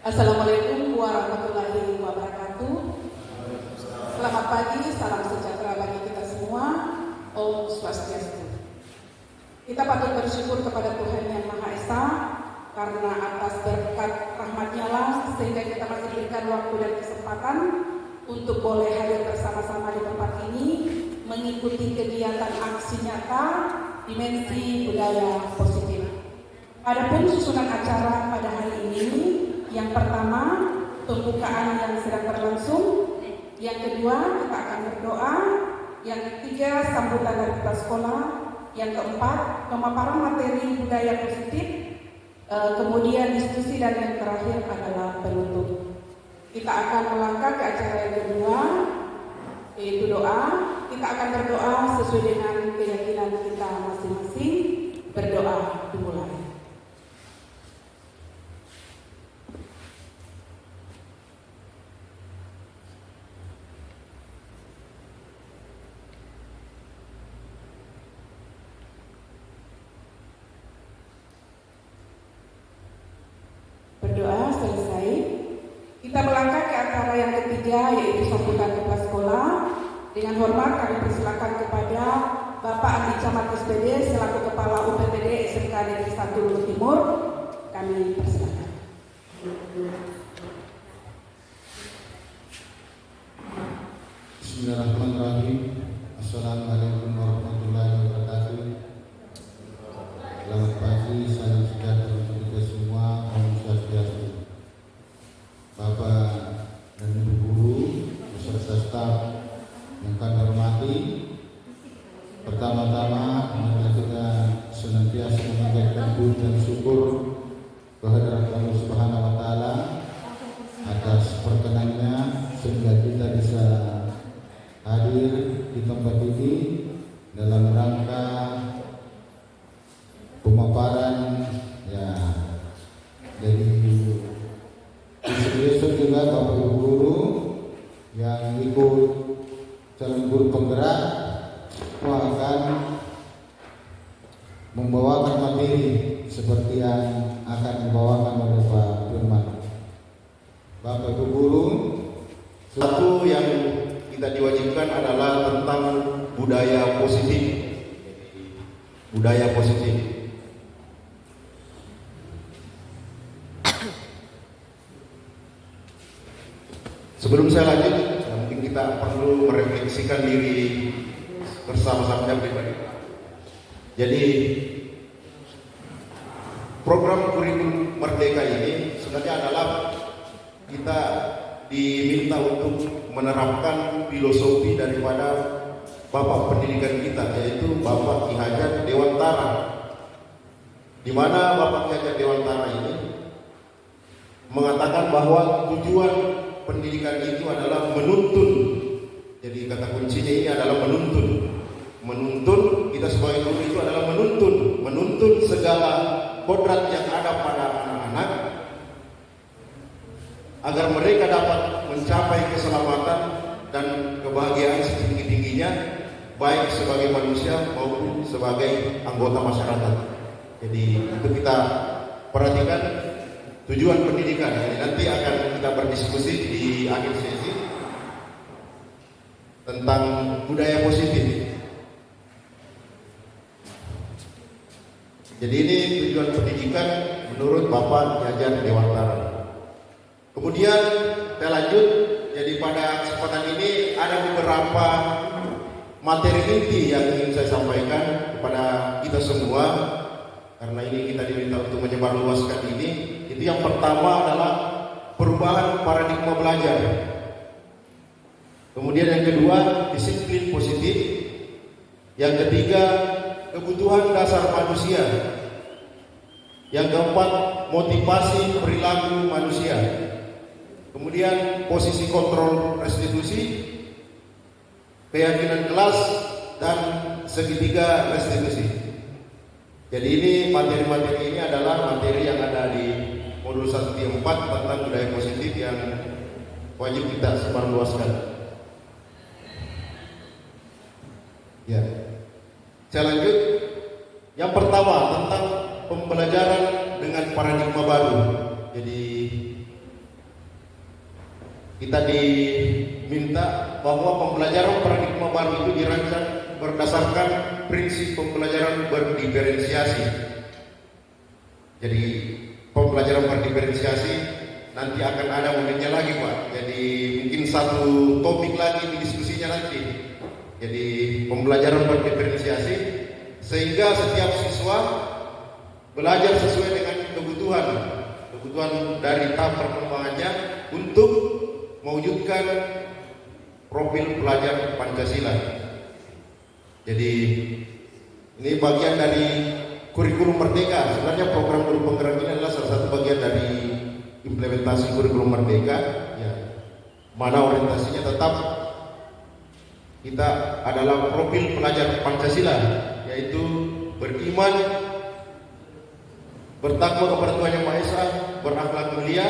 Assalamualaikum warahmatullahi wabarakatuh. Selamat pagi, salam sejahtera bagi kita semua. Om Swastiastu. Kita patut bersyukur kepada Tuhan Yang Maha Esa karena atas berkat rahmat-Nya lah sehingga kita masih diberikan waktu dan kesempatan untuk boleh hadir bersama-sama di tempat ini mengikuti kegiatan aksi nyata dimensi budaya positif. Adapun susunan acara pada hari ini, yang pertama pembukaan yang sedang berlangsung, yang kedua kita akan berdoa, yang ketiga sambutan dari kepala sekolah, yang keempat pemaparan materi budaya positif, kemudian diskusi, dan yang terakhir adalah penutup. Kita akan melangkah ke acara yang kedua, yaitu doa. Kita akan berdoa sesuai dengan keyakinan kita masing-masing. Berdoa dimulai. Berdoa selesai. Kita melangkah ke acara yang ketiga, yaitu sambutan kepala sekolah. Dengan hormat kami persilakan kepada Bapak Andi Camat SPD selaku Kepala UPTD SMK Negeri 1 Luhut Timur. Kami persilakan. Bismillahirrahmanirrahim. Assalamualaikum warahmatullahi wabarakatuh. Selamat pagi, salam sejahtera untuk kita semua. Om Swastiastu. Bapak dan Ibu guru beserta staf yang kami hormati, pertama-tama marilah kita senantiasa memanjatkan puji dan syukur kehadirat Allah Subhanahu wa taala atas perkenannya sehingga kita bisa hadir di tempat ini dalam rangka pemaparan dari besok juga Bapak Ibu guru yang ikut calon guru penggerak akan membawakan materi seperti yang akan dibawakan oleh Pak Firman. Bapak Ibu guru, satu yang kita diwajibkan adalah tentang budaya positif. Budaya positif. Sebelum saya lanjut, mungkin kita perlu merefleksikan diri bersama-sama pribadi. Jadi program kurikulum Merdeka ini sebenarnya adalah kita diminta untuk menerapkan filosofi daripada Bapak pendidikan kita, yaitu Bapak Ki Hajar Dewantara. Di mana Bapak Ki Hajar Dewantara ini mengatakan bahwa tujuan pendidikan itu adalah menuntun. Jadi kata kuncinya ini adalah menuntun. Menuntun, kita sebagai guru itu adalah menuntun segala kodrat yang ada pada anak-anak agar mereka dapat mencapai keselamatan dan kebahagiaan setinggi-tingginya, baik sebagai manusia maupun sebagai anggota masyarakat. Jadi itu kita perhatikan tujuan pendidikan. Jadi nanti akan kita berdiskusi di akhir sesi tentang budaya positif. Jadi ini tujuan pendidikan menurut Bapak Ki Hajar Dewantara. Kemudian saya lanjut. Jadi pada kesempatan ini ada beberapa materi inti yang ingin saya sampaikan kepada kita semua, karena ini kita diminta untuk menyebarluaskan ini. Itu yang pertama adalah perubahan paradigma belajar. Kemudian yang kedua, disiplin positif. Yang ketiga, kebutuhan dasar manusia. Yang keempat, motivasi perilaku manusia. Kemudian posisi kontrol restitusi, keyakinan kelas, dan segitiga restitusi. Jadi ini materi-materi ini adalah materi yang ada di modul 1-4 tentang budaya positif yang wajib kita sebarluaskan. Ya. Saya lanjut. Yang pertama tentang pembelajaran dengan paradigma baru. Jadi kita diminta bahwa pembelajaran paradigma baru itu dirancang berdasarkan prinsip pembelajaran berdiferensiasi. Jadi pembelajaran berdiferensiasi nanti akan ada momennya lagi Pak. Jadi mungkin satu topik lagi di diskusinya nanti. Jadi pembelajaran berdiferensiasi sehingga setiap siswa belajar sesuai dengan kebutuhan dari tahap perkembangannya untuk mewujudkan profil pelajar Pancasila. Jadi ini bagian dari kurikulum Merdeka. Sebenarnya program guru penggerak ini adalah salah satu bagian dari implementasi kurikulum Merdeka. Ya. Mana orientasinya tetap kita adalah profil pelajar Pancasila, yaitu beriman, bertakwa kepada Tuhan Yang Maha Esa, berakhlak mulia,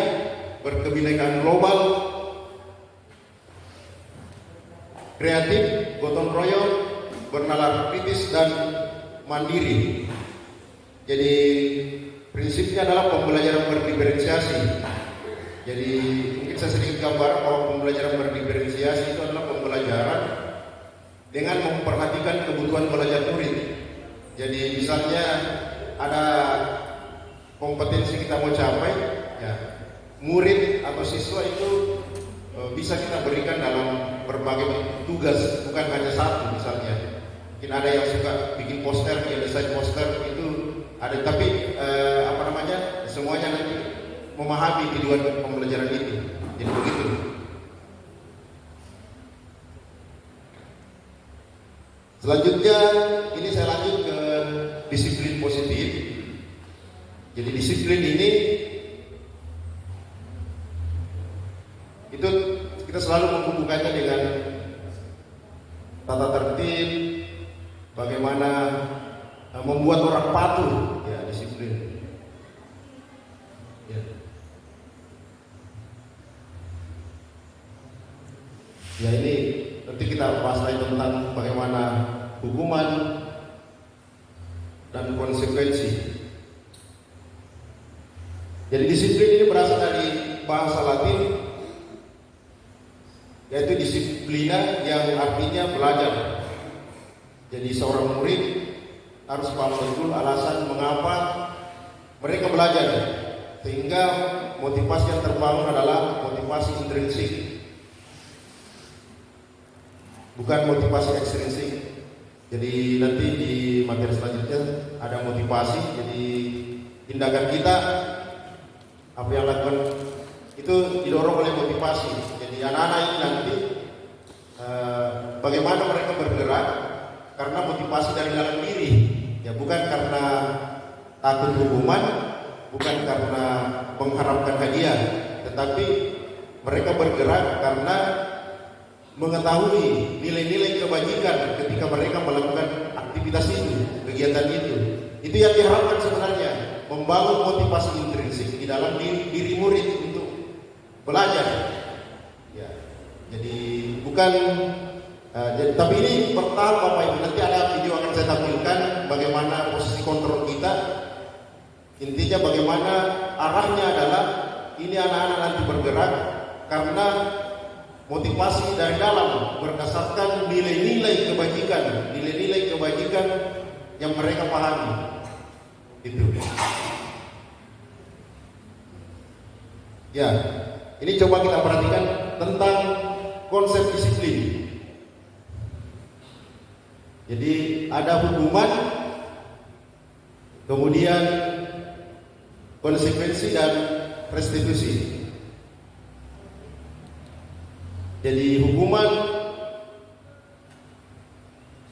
berkebinekaan global, kreatif, gotong royong, bernalar kritis dan mandiri. Jadi prinsipnya adalah pembelajaran berdiferensiasi. Jadi mungkin saya sedikit gambar bahwa pembelajaran berdiferensiasi itu adalah pembelajaran dengan memperhatikan kebutuhan belajar murid. Jadi misalnya ada kompetensi kita mau capai, ya, murid atau siswa itu bisa kita berikan dalam berbagai tugas, bukan hanya satu misalnya. Mungkin ada yang suka bikin poster, ya desain poster itu ada, tapi semuanya nanti memahami tujuan pembelajaran itu. Jadi begitu. Selanjutnya ini saya lanjut ke disiplin positif. Jadi disiplin ini itu kita selalu menghubungkannya dengan tata tertib, bagaimana membuat orang patuh, ya disiplin. Ya ini nanti kita bahas lagi tentang bagaimana hukuman dan konsekuensi. Jadi disiplin ini berasal dari bahasa Latin, yaitu disiplina yang artinya belajar. Jadi seorang murid harus paham betul alasan mengapa mereka belajar, sehingga motivasi yang terbangun adalah motivasi intrinsik, bukan motivasi ekstrinsik. Jadi nanti di materi selanjutnya ada motivasi. Jadi tindakan kita, apa yang lakukan itu didorong oleh motivasi. Jadi anak-anak ini nanti bagaimana mereka bergerak karena motivasi dari dalam diri, ya bukan karena takut hukuman, bukan karena mengharapkan hadiah, tetapi mereka bergerak karena mengetahui nilai-nilai kebajikan ketika mereka melakukan aktivitas itu, kegiatan itu. Itu yang diharapkan sebenarnya, membangun motivasi intrinsik di dalam diri murid untuk belajar. Ya, jadi bukan, tapi ini bertahap Bapak Ibu. Nanti ada video akan saya tampilkan bagaimana posisi kontrol kita. Intinya bagaimana arahnya adalah ini anak-anak nanti bergerak karena motivasi dari dalam berdasarkan nilai-nilai kebajikan yang mereka pahami. Itu. Ya, ini coba kita perhatikan tentang konsep disiplin. Jadi ada hukuman, kemudian konsekuensi dan restitusi. Jadi hukuman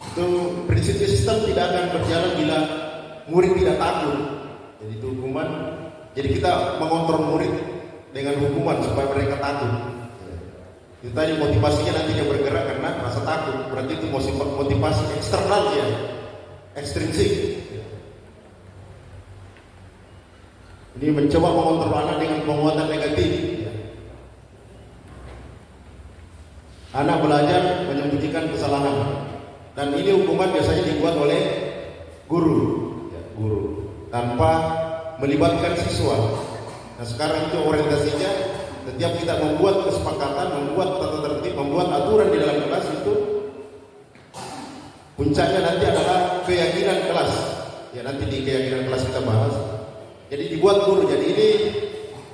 itu prinsipnya sistem tidak akan berjalan bila murid tidak takut. Jadi itu hukuman. Jadi kita mengontrol murid dengan hukuman supaya mereka takut. Itu tadi motivasinya nantinya bergerak karena rasa takut. Berarti itu motivasi eksternal ya, ekstrinsik. Ini mencoba mengontrol anak dengan penguatan negatif. Anak belajar menyembunyikan kesalahan, dan ini hukuman biasanya dibuat oleh guru, tanpa melibatkan siswa. Nah sekarang itu orientasinya setiap kita membuat kesepakatan, membuat tata tertib, membuat aturan di dalam kelas itu puncaknya nanti adalah keyakinan kelas. Ya, nanti di keyakinan kelas kita bahas. Jadi dibuat guru. Jadi ini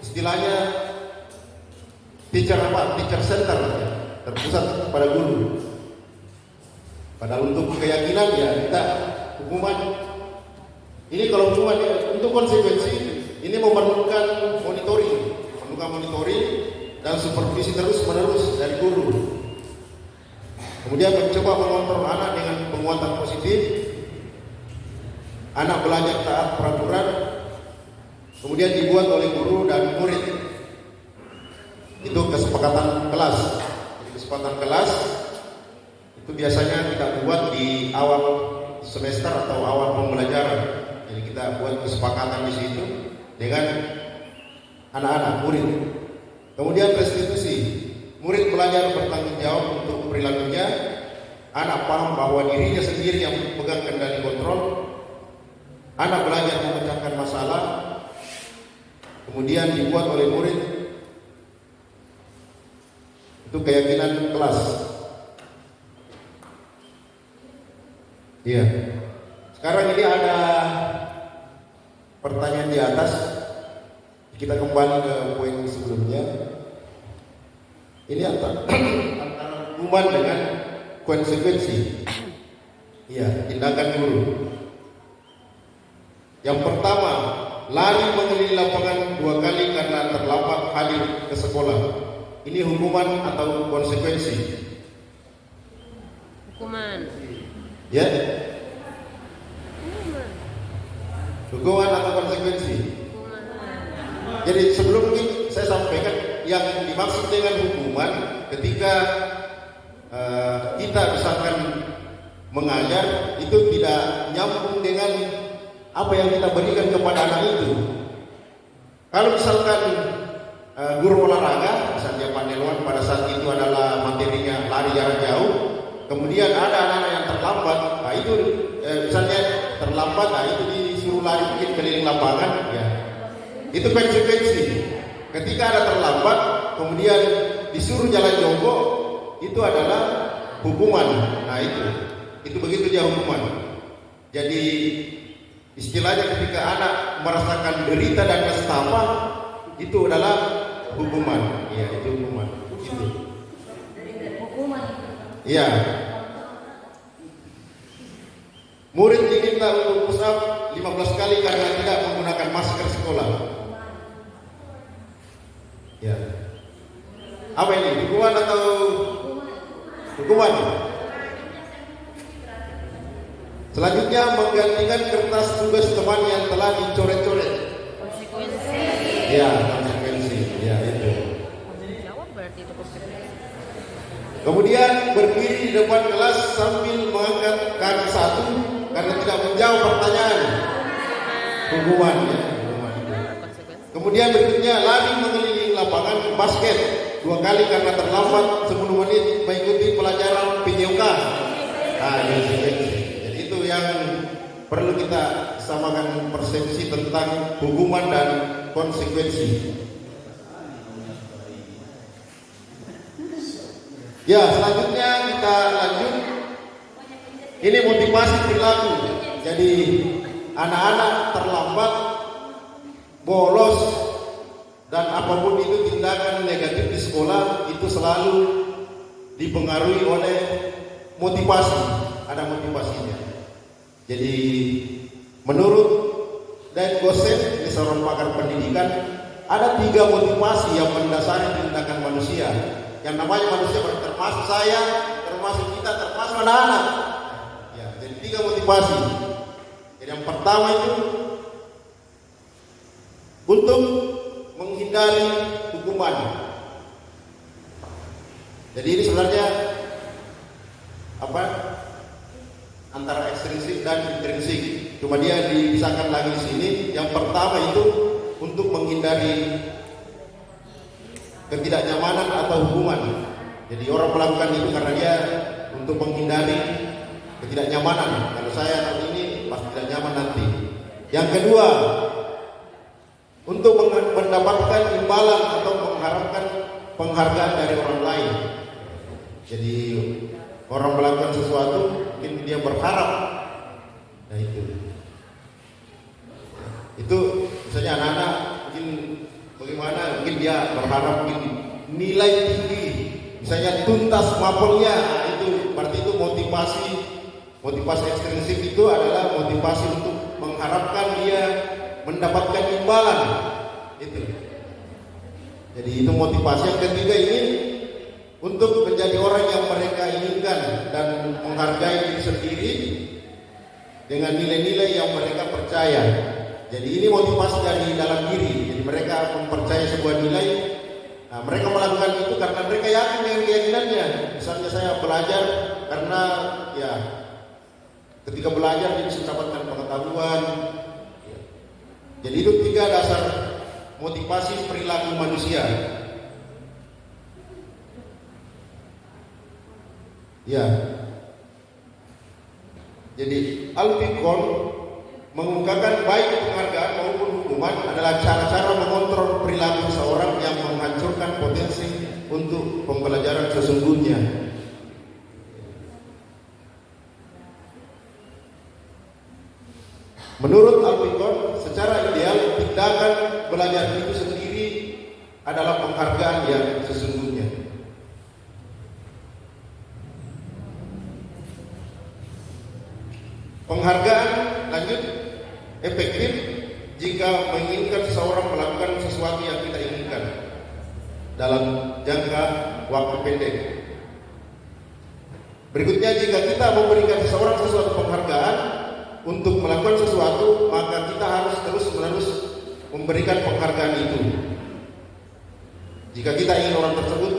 istilahnya teacher center, ya, terpusat pada guru. Padahal untuk keyakinan ya kita hukuman. Ini kalau hukuman ya, untuk konsekuensi ini memerlukan monitoring dan supervisi terus-menerus dari guru. Kemudian mencoba mengontrol anak dengan penguatan positif. Anak belajar taat peraturan. Kemudian dibuat oleh guru dan murid. Itu kesepakatan kelas. Jadi kesepakatan kelas itu biasanya kita buat di awal semester atau awal pembelajaran. Jadi kita buat kesepakatan di situ dengan anak-anak murid. Kemudian restitusi. Murid belajar bertanggung jawab untuk perilakunya. Anak paham bahwa dirinya sendiri yang pegang kendali kontrol. Anak belajar memecahkan masalah. Kemudian dibuat oleh murid. Itu keyakinan kelas. Iya. Sekarang ini ada pertanyaan di atas. Kita kembali ke poin sebelumnya. Ini antara hukuman dengan konsekuensi. Iya, tindakan guru. Yang pertama, lari mengelilingi lapangan 2 kali karena terlambat hadir ke sekolah. Ini hukuman atau konsekuensi? Hukuman. Ya. Hukuman atau konsekuensi? Hukuman. Jadi sebelum ini saya sampaikan yang dimaksud dengan hukuman ketika kita misalkan mengajar itu tidak nyambung dengan apa yang kita berikan kepada anak itu. Kalau misalkan guru olahraga, misalnya Pak Nelwan pada saat itu adalah materinya lari jarak jauh, kemudian ada anak-anak yang terlambat, nah itu misalnya terlambat, nah itu disuruh lari mungkin keliling lapangan, ya itu konsekuensi. Ketika ada terlambat, kemudian disuruh jalan jongkok, itu adalah hukuman. Nah itu begitu dia hukuman. Jadi istilahnya ketika anak merasakan derita dan nestapa, itu adalah hukuman. Iya, itu hukuman. Itu. Hukuman. Iya. Murid diminta untuk push up 15 kali karena tidak menggunakan masker sekolah. Ya. Apa ini? Hukuman atau hukuman? Selanjutnya menggantikan kertas tugas teman yang telah dicoret-coret. Konsekuensi. Ya, konsekuensi. Ya, itu. Jawab berarti itu konsekuensi. Kemudian berdiri di depan kelas sambil mengangkat kaki satu karena tidak menjawab pertanyaan. Hukuman, ya. Hukuman. Konsekuensi. Kemudian berikutnya lari mengelilingi lapangan basket 2 kali karena terlambat 10 menit mengikuti pelajaran PJK. Nah, jadi itu yang perlu kita samakan persepsi tentang hukuman dan konsekuensi. Ya, selanjutnya kita lanjut. Ini motivasi perilaku. Jadi anak-anak terlambat, bolos, dan apapun itu tindakan negatif di sekolah itu selalu dipengaruhi oleh motivasi. Ada motivasinya. Jadi menurut Dan Gosen, ini seorang pakar pendidikan, ada 3 motivasi yang mendasari tindakan manusia. Yang namanya manusia termasuk saya, termasuk kita, termasuk anak-anak. Ya, jadi 3 motivasi. Jadi yang pertama itu untuk menghindari hukuman. Jadi ini sebenarnya antara ekstrinsik dan intrinsik. Cuma dia dipisahkan lagi di sini. Yang pertama itu untuk menghindari ketidaknyamanan atau hukuman. Jadi orang melakukan itu karena dia untuk menghindari ketidaknyamanan. Kalau saya nanti ini pasti tidak nyaman nanti. Yang kedua, untuk mendapatkan imbalan atau mengharapkan penghargaan dari orang lain. Jadi orang melakukan sesuatu mungkin dia berharap. Nah itu misalnya anak-anak mungkin bagaimana, mungkin dia berharap mungkin nilai tinggi, misalnya tuntas mapelnya. Nah, itu berarti itu motivasi ekstrinsik itu adalah motivasi untuk mengharapkan dia mendapatkan imbalan itu. Jadi itu motivasi. Yang ketiga ini untuk menjadi orang yang mereka inginkan dan menghargai diri sendiri dengan nilai-nilai yang mereka percaya. Jadi ini motivasi dari dalam diri. Jadi mereka mempercayai sebuah nilai. Nah, mereka melakukan itu karena mereka yakin dengan keyakinannya. Misalnya saya belajar karena ya ketika belajar dia bisa mendapatkan pengetahuan. Jadi itu 3 dasar motivasi perilaku manusia. Ya. Jadi Al-Fiqh mengungkapkan baik penghargaan maupun hukuman adalah cara-cara mengontrol perilaku seorang yang menghancurkan potensi untuk pembelajaran sesungguhnya. Menurut Al-Fiqh, secara ideal tindakan belajar itu sendiri adalah penghargaan yang sesungguhnya. Penghargaan lanjut efektif jika menginginkan seseorang melakukan sesuatu yang kita inginkan dalam jangka waktu pendek. Berikutnya, jika kita memberikan seseorang sesuatu penghargaan untuk melakukan sesuatu, maka kita harus terus-menerus memberikan penghargaan itu. Jika kita ingin orang tersebut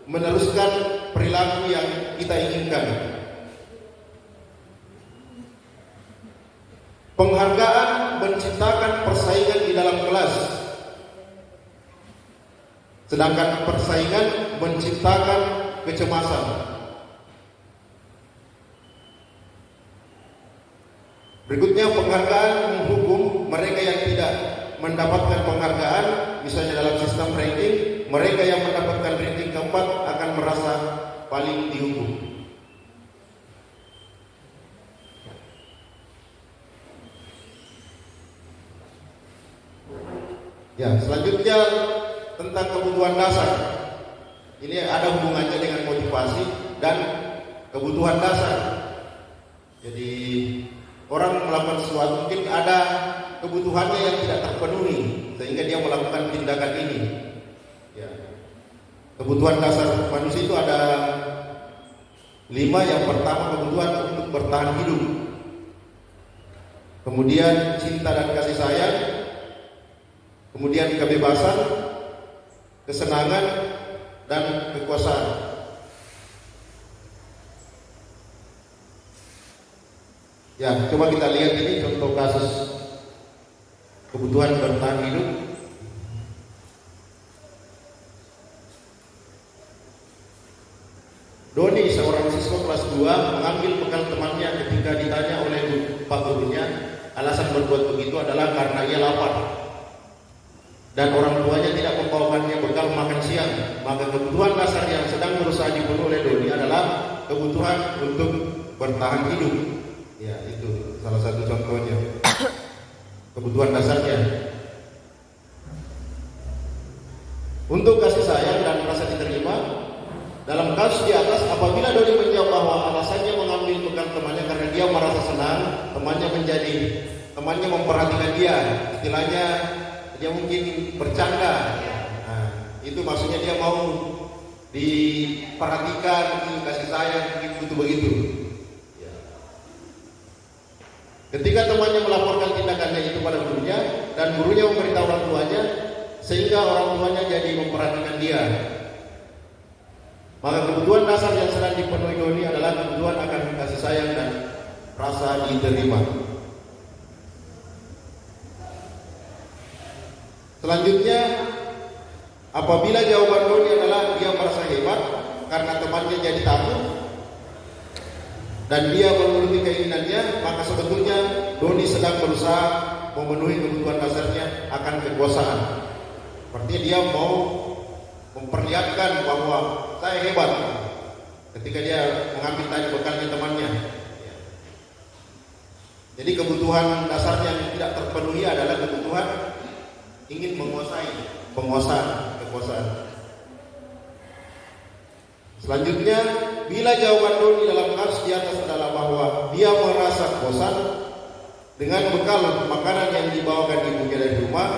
meneruskan perilaku yang kita inginkan. Penghargaan menciptakan persaingan di dalam kelas, sedangkan persaingan menciptakan kecemasan. Berikutnya, penghargaan menghukum mereka yang tidak mendapatkan penghargaan. Misalnya dalam sistem ranking, mereka yang mendapatkan ranking keempat akan merasa paling dihukum. Ya, selanjutnya tentang kebutuhan dasar. Ini ada hubungannya dengan motivasi dan kebutuhan dasar. Jadi orang melakukan sesuatu mungkin ada kebutuhannya yang tidak terpenuhi sehingga dia melakukan tindakan ini. Ya. Kebutuhan dasar manusia itu ada 5. Yang pertama, kebutuhan untuk bertahan hidup. Kemudian cinta dan kasih sayang. Kemudian kebebasan, kesenangan, dan kekuasaan. Ya, coba kita lihat ini contoh kasus kebutuhan bertahan hidup. Doni, seorang siswa kelas 2, mengambil bekal temannya ketika ditanya oleh pak gurunya. Alasan berbuat begitu adalah karena ia lapar dan orang tuanya tidak membawakannya bekal makan siang. Maka kebutuhan dasar yang sedang berusaha dipenuhi oleh Doni adalah kebutuhan untuk bertahan hidup. Ya, itu salah satu contohnya. Kebutuhan dasarnya. Untuk kasih sayang dan merasa diterima, dalam kasus di atas, apabila Doni menjawab bahwa alasannya mengambil bekal temannya karena dia merasa senang, temannya memperhatikan dia, istilahnya dia mungkin bercanda. Nah, itu maksudnya dia mau diperhatikan, mungkin kasih sayang, mungkin butuh begitu. Ya. Ketika temannya melaporkan tindakannya itu pada gurunya dan gurunya memberitahu orang tuanya, sehingga orang tuanya jadi memperhatikan dia, maka kebutuhan dasar yang sedang dipenuhi Doni adalah kebutuhan akan kasih sayang dan rasa diterima. Selanjutnya, apabila jawaban Doni adalah dia merasa hebat karena temannya jadi takut dan dia menuruti keinginannya, maka sebetulnya Doni sedang berusaha memenuhi kebutuhan dasarnya akan kekuasaan. Artinya dia mau memperlihatkan bahwa saya hebat ketika dia mengambil tadi bekalnya temannya. Jadi kebutuhan dasarnya yang tidak terpenuhi adalah kebutuhan ingin menguasai, kekuasaan. Selanjutnya, bila jawaban Doni dalam nafs di atas adalah bahwa dia merasa bosan dengan bekal makanan yang dibawakan ibunya dari rumah,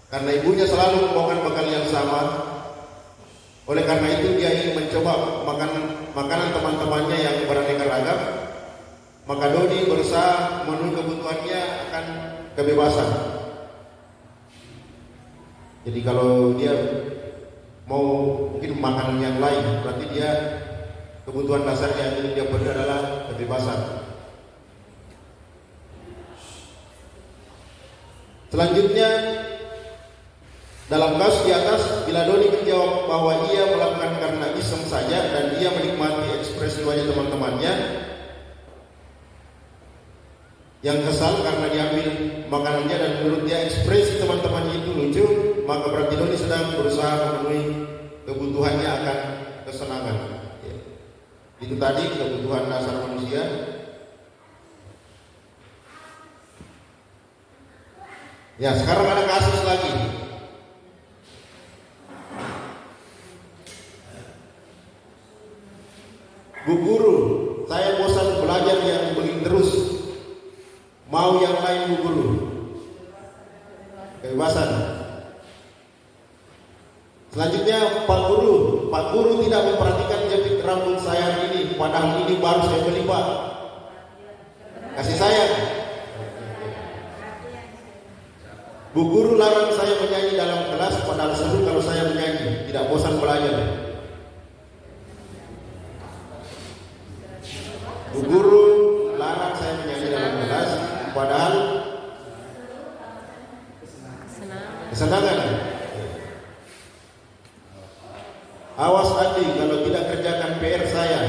karena ibunya selalu membawakan bekal yang sama. Oleh karena itu dia ingin mencoba makanan teman-temannya yang beraneka ragam. Maka Doni berusaha memenuhi kebutuhannya akan kebebasan. Jadi kalau dia mau mungkin makanan yang lain, berarti dia kebutuhan dasarnya yang dia perlu adalah kebebasan. Selanjutnya, dalam kasus di atas, bila Doni menjawab bahwa ia melakukan karena iseng saja dan ia menikmati ekspresi wajah teman-temannya yang kesal karena diambil makanannya dan menurut dia ekspresi teman-temannya itu lucu, maka berarti Doni sedang berusaha memenuhi kebutuhannya akan kesenangan. Ya. Itu tadi kebutuhan dasar manusia. Ya, sekarang ada kasus lagi. Bu guru, saya bosan belajar yang begini terus. Mau yang lain Bu guru. Kebebasan. Selanjutnya Pak Guru tidak memperhatikan jepit rambut saya ini, padahal ini baru saya beli Pak. Kasih sayang. Bu guru larang saya menyanyi dalam kelas, padahal seru kalau saya menyanyi, tidak bosan belajar. Bu guru larang saya menyanyi dalam kelas, padahal kesenangan. Awas Andi kalau tidak kerjakan PR saya.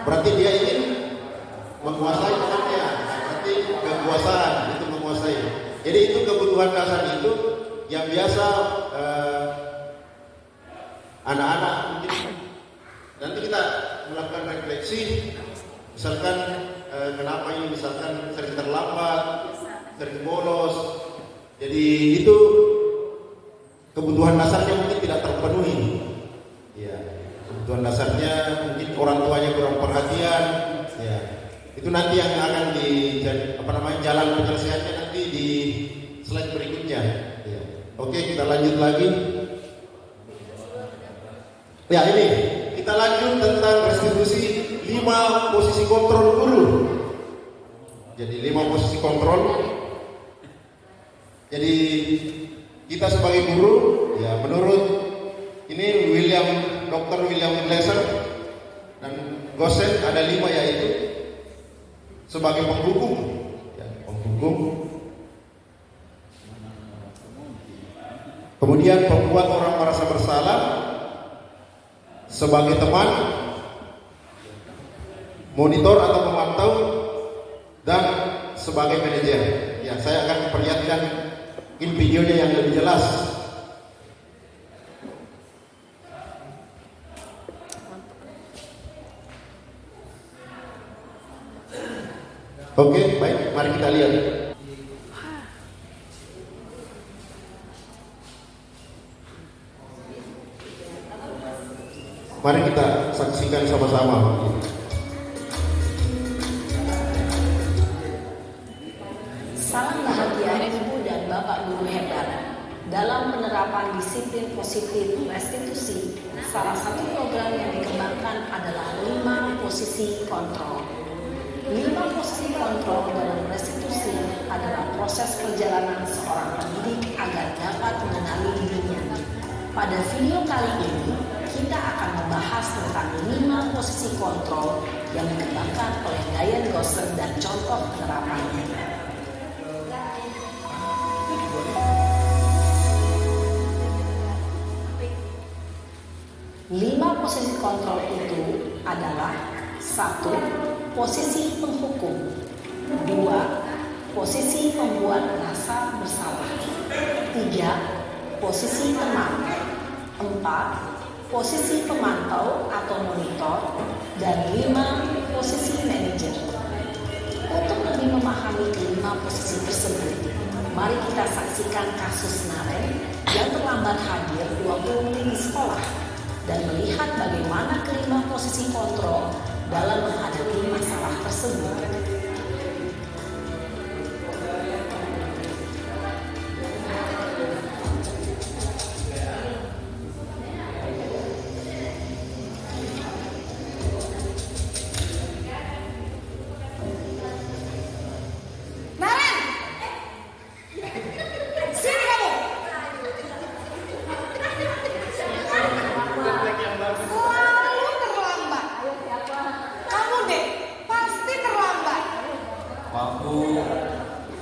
Berarti dia ingin menguasai temannya. Berarti kekuasaan itu menguasai. Jadi itu kebutuhan dasar itu yang biasa anak-anak mungkin. Nanti kita melakukan refleksi. Misalkan kenapa ini misalkan sering terlambat, sering bolos. Jadi itu kebutuhan dasarnya mungkin tidak terpenuhi. Ya, kebutuhan dasarnya mungkin orang tuanya kurang perhatian. Ya, itu nanti yang akan jalan penyelesaiannya nanti di slide berikutnya. Ya. Oke, kita lanjut lagi. Ya, ini kita lanjut tentang restitusi 5 posisi kontrol guru. Jadi 5 posisi kontrol. Jadi kita sebagai guru, ya menurut ini Dr. William Glasser dan Gosen ada 5 yaitu sebagai penghukum, ya, kemudian pembuat orang merasa bersalah, sebagai teman, monitor atau pemantau, dan sebagai manajer. Ya, saya akan perlihatkan in videonya yang lebih jelas. Oke, baik, mari kita lihat. Mari kita saksikan sama-sama. Salam bahagia Ibu dan Bapak Guru hebat. Dalam penerapan disiplin positif restitusi, salah satu program yang dikembangkan adalah 5 posisi kontrol. 5 posisi kontrol dalam restitusi adalah proses perjalanan seorang pendidik agar dapat mengenali dirinya. Pada video kali ini, kita akan membahas tentang 5 posisi kontrol yang dikembangkan oleh Diane Gosser dan contoh penerapannya. 5 posisi kontrol itu adalah 1. Posisi penghukum, 2. Posisi pembuat rasa bersalah, 3. posisi teman. 4. Posisi pemantau atau monitor. Dan 5. Posisi manajer. Untuk lebih memahami kelima posisi tersebut, mari kita saksikan kasus Naren yang terlambat hadir 20 menit di sekolah dan melihat bagaimana kelima posisi kontrol dalam menghadapi masalah tersebut. Selalu terlambat. Kamu deh, pasti terlambat. Maaf Bu,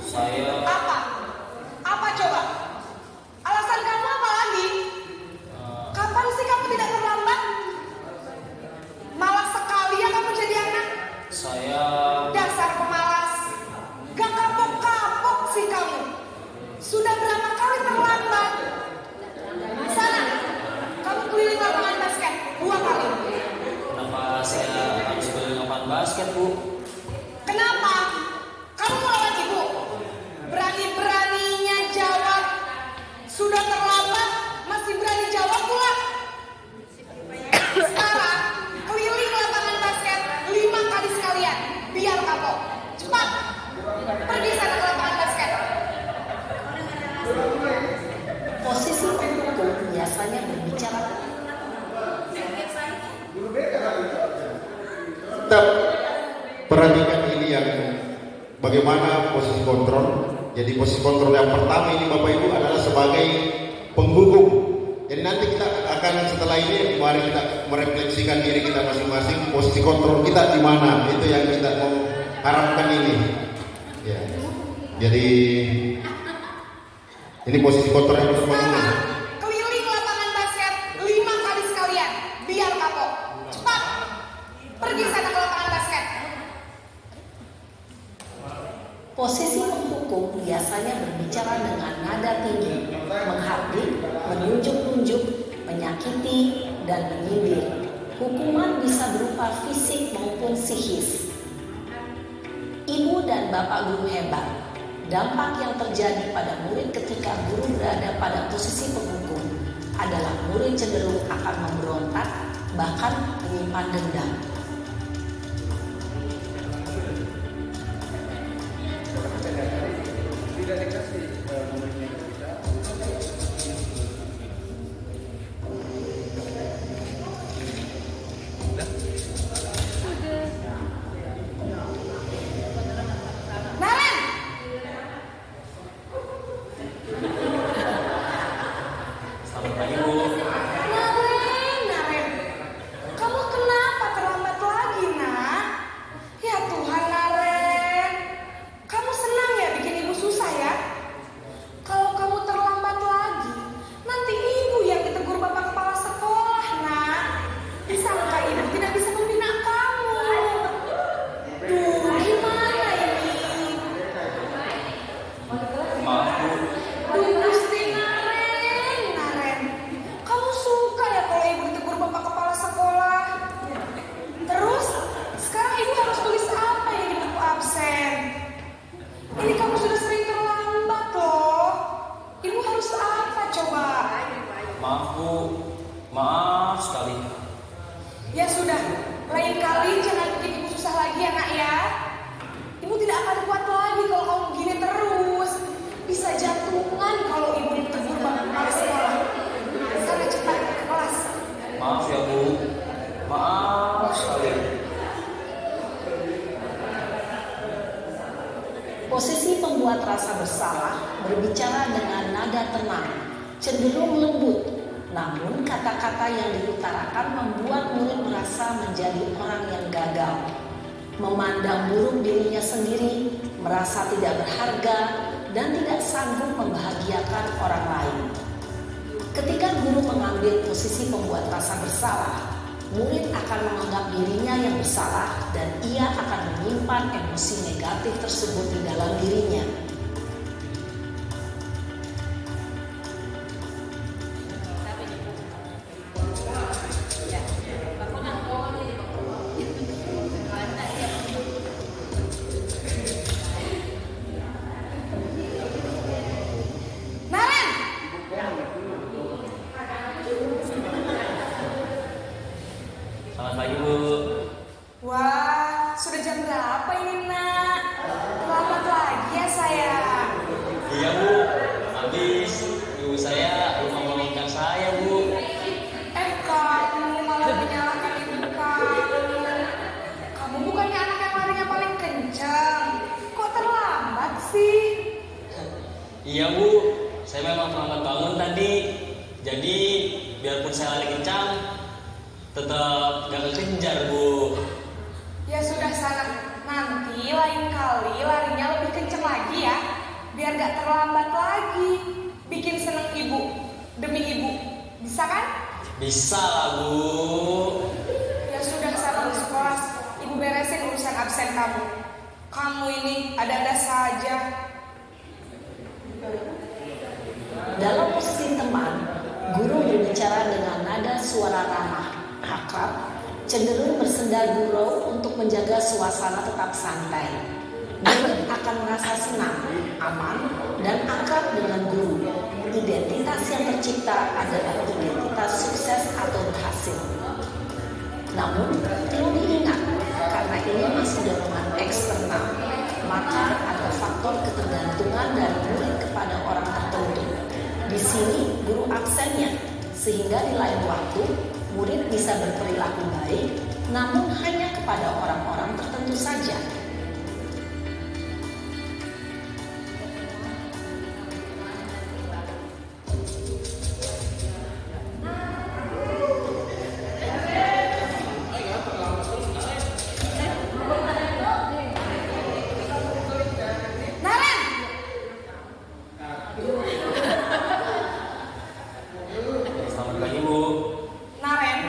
saya Apa? Apa coba? Alasan kamu apa lagi? Kapan sih kamu tidak terlambat? Malas sekali ya kamu jadi anak. saya Dasar pemalas. Gak kapok-kapok sih kamu. Sudah berapa kali terlambat? Sana, kamu keliling lapangan basket 2 kali. kenapa saya harus keliling lapangan basket Bu? Kenapa? Kamu mau lawan ibu? Berani-beraninya jawab. Sudah terlambat, masih berani jawab pula. Sekarang, keliling lapangan basket 5 kali sekalian. Biar kapok. Cepat. Pergi sana ke lapangan basket. Posisi pendukung biasanya berbicara. Tetap perhatikan ini yang bagaimana posisi kontrol. Jadi posisi kontrol yang pertama ini Bapak Ibu adalah sebagai penghukum. Jadi nanti kita akan setelah ini mari kita merefleksikan diri kita masing-masing, posisi kontrol kita di mana. Itu yang kita mau harapkan ini. Ya. Jadi ini posisi kontrol yang pertama. Sekarang, keliling lapangan basket 5 kali sekalian. Biar kapok. Cepat. Pergi sana ke lapangan basket. Posisi penghukum biasanya berbicara dengan nada tinggi, menghardik, menunjuk-nunjuk, menyakiti, dan menyindir. Hukuman bisa berupa fisik maupun psikis. Ibu dan bapak guru hebat. Dampak yang terjadi pada murid ketika guru berada pada posisi penghukum adalah murid cenderung akan memberontak, bahkan menyimpan dendam. Naren! Selamat pagi Bu. Naren, kamu kenapa terlambat lagi, nak? Ya Tuhan, Naren, kamu senang ya bikin ibu susah ya? Kalau kamu terlambat lagi, nanti ibu yang ditegur bapak kepala sekolah, nak. Disangka ibu tidak bisa membina kamu. Duh, gimana ini? Maaf Bu, Duh, Gusti Naren, kamu suka ya kalau ibu ditegur bapak kepala sekolah? Terus, sekarang ibu harus tulis apa yang di buku absen? Ini kamu sudah sering terlambat loh. Ibu harus apa coba? maaf Bu, maaf sekali. Ya sudah, lain kali jangan bikin ibu susah lagi ya nak ya. Ibu tidak akan kuat lagi kalau kamu begini terus. Bisa jantungan kalau ibu ditegur bapak kepala sekolah. Sana cepat ke kelas. Maaf ya Bu, maaf sekali. Posisi pembuat rasa bersalah berbicara dengan nada tenang, cenderung lembut. Namun kata-kata yang diutarakan membuat murid merasa menjadi orang yang gagal, memandang buruk dirinya sendiri, merasa tidak berharga, dan tidak sanggup membahagiakan orang lain. Ketika guru mengambil posisi pembuat rasa bersalah, murid akan menganggap dirinya yang bersalah dan ia akan menyimpan emosi negatif tersebut di dalam dirinya. Iya Bu, saya memang terlambat bangun tadi. Jadi biarpun saya lari kencang, tetap gak kekejar Bu. Ya sudah sana, nanti lain kali larinya lebih kenceng lagi ya, biar gak terlambat lagi. Bikin seneng ibu, demi ibu, bisa kan? Bisa lah Bu. Ya sudah sana masuk kelas, ibu beresin urusan absen kamu. Kamu ini ada-ada saja. Dalam posisi teman, guru berbicara dengan nada suara ramah, akrab, cenderung bersenda gurau untuk menjaga suasana tetap santai. Murid akan merasa senang, aman, dan akrab dengan guru. Identitas yang tercipta adalah identitas sukses atau berhasil. Namun, perlu diingat, karena ini masih dorongan eksternal, maka ada faktor ketergantungan dari murid kepada orang tertentu. Di sini guru absennya, sehingga di lain waktu murid bisa berperilaku baik, namun hanya kepada orang-orang tertentu saja. Naren! Selamat pagi Bu. Naren,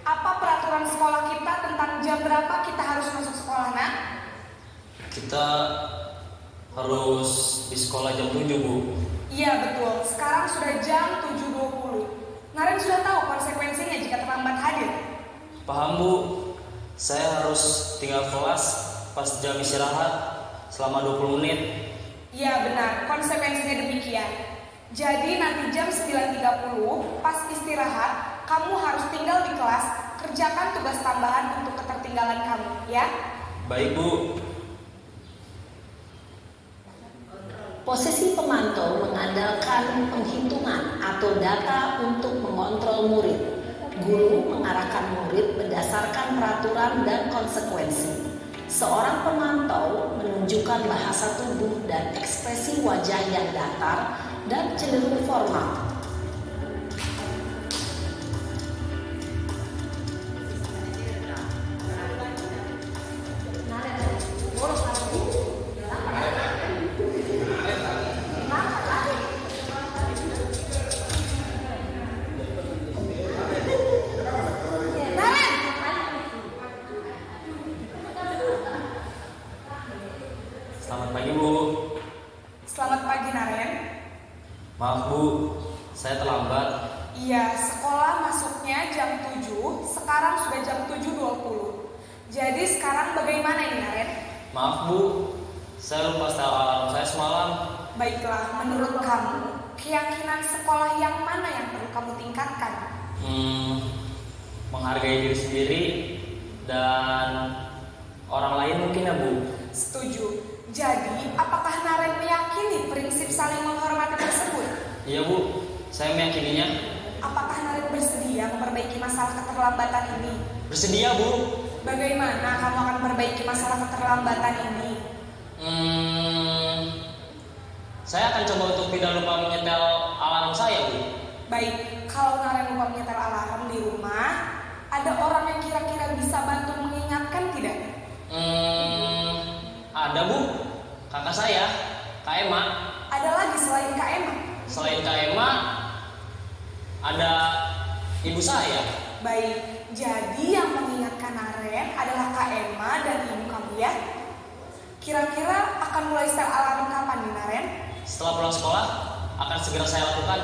apa peraturan sekolah kita tentang jam berapa kita harus masuk sekolah, nak? Kita harus di sekolah jam 7 Bu. Iya betul, sekarang sudah jam 7.20. Naren sudah tahu konsekuensinya jika terlambat hadir. Paham Bu. Saya harus tinggal kelas pas jam istirahat selama 20 menit. Iya benar, konsekuensinya demikian. Jadi nanti jam 9.30 pas istirahat, kamu harus tinggal di kelas, kerjakan tugas tambahan untuk ketertinggalan kamu, ya? Baik Bu. Posisi pemantau mengandalkan penghitungan atau data untuk mengontrol murid. Guru mengarahkan murid berdasarkan peraturan dan konsekuensi. Seorang pemantau menunjukkan bahasa tubuh dan ekspresi wajah yang datar dan cenderung formal. Naren! Selamat pagi Bu. Selamat pagi, Naren. Maaf Bu, saya terlambat. Iya, sekolah masuknya jam 7, sekarang sudah jam 7.20. Jadi sekarang bagaimana ini, Naren? Maaf Bu, saya lupa setel alarm saya semalam. Baiklah, menurut kamu, keyakinan sekolah yang mana yang perlu kamu tingkatkan? Menghargai diri sendiri dan orang lain mungkin ya Bu. Setuju. Jadi, apakah Naren meyakini prinsip saling menghormati tersebut? Iya Bu, saya meyakininya. Apakah Naren bersedia memperbaiki masalah keterlambatan ini? Bersedia Bu. Bagaimana kamu akan memperbaiki masalah keterlambatan ini? Saya akan coba untuk tidak lupa menyetel alarm saya Bu. Baik, kalau Naren lupa menyetel alarm di rumah, ada orang yang kira-kira bisa bantu mengingatkan tidak? Ada Bu, kakak saya, Kak Emma. Ada lagi selain Kak Emma? Selain Kak Emma, ada ibu saya. Baik, jadi yang mengingatkan Naren adalah Kak Emma dan ibu kamu ya? Kira-kira akan mulai setel alarm kapan nih, Naren? Setelah pulang sekolah, akan segera saya lakukan.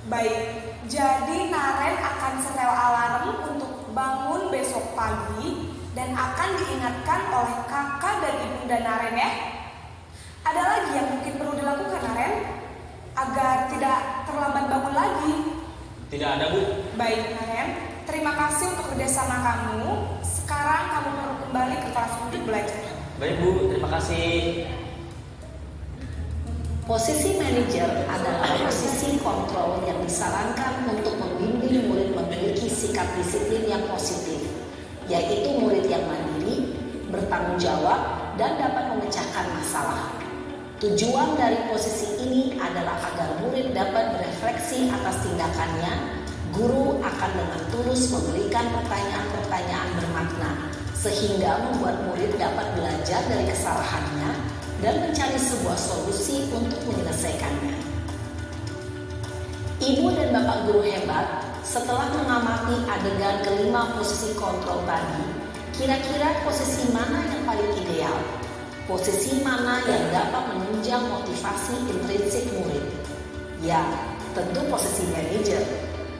Baik, jadi Naren akan setel alarm untuk bangun besok pagi dan akan diingatkan oleh kakak dan ibunda Naren ya. Ada lagi yang mungkin perlu dilakukan, Naren, agar tidak terlambat bangun lagi? Tidak ada Bu. Baik, Naren, terima kasih untuk kerjasama kamu. Sekarang kamu perlu kembali ke kelas untuk belajar. Baik Bu, terima kasih. Posisi manajer adalah posisi kontrol yang disarankan untuk membimbing murid memiliki sikap disiplin yang positif, yaitu murid yang mandiri, bertanggung jawab, dan dapat memecahkan masalah. Tujuan dari posisi ini adalah agar murid dapat berefleksi atas tindakannya. Guru akan dengan tulus memberikan pertanyaan-pertanyaan bermakna, sehingga membuat murid dapat belajar dari kesalahannya dan mencari sebuah solusi untuk menyelesaikannya. Ibu dan Bapak guru hebat, setelah mengamati adegan kelima posisi kontrol tadi, kira-kira posisi mana yang paling ideal? Posisi mana yang dapat menunjang motivasi intrinsik murid? Ya, tentu posisi manajer.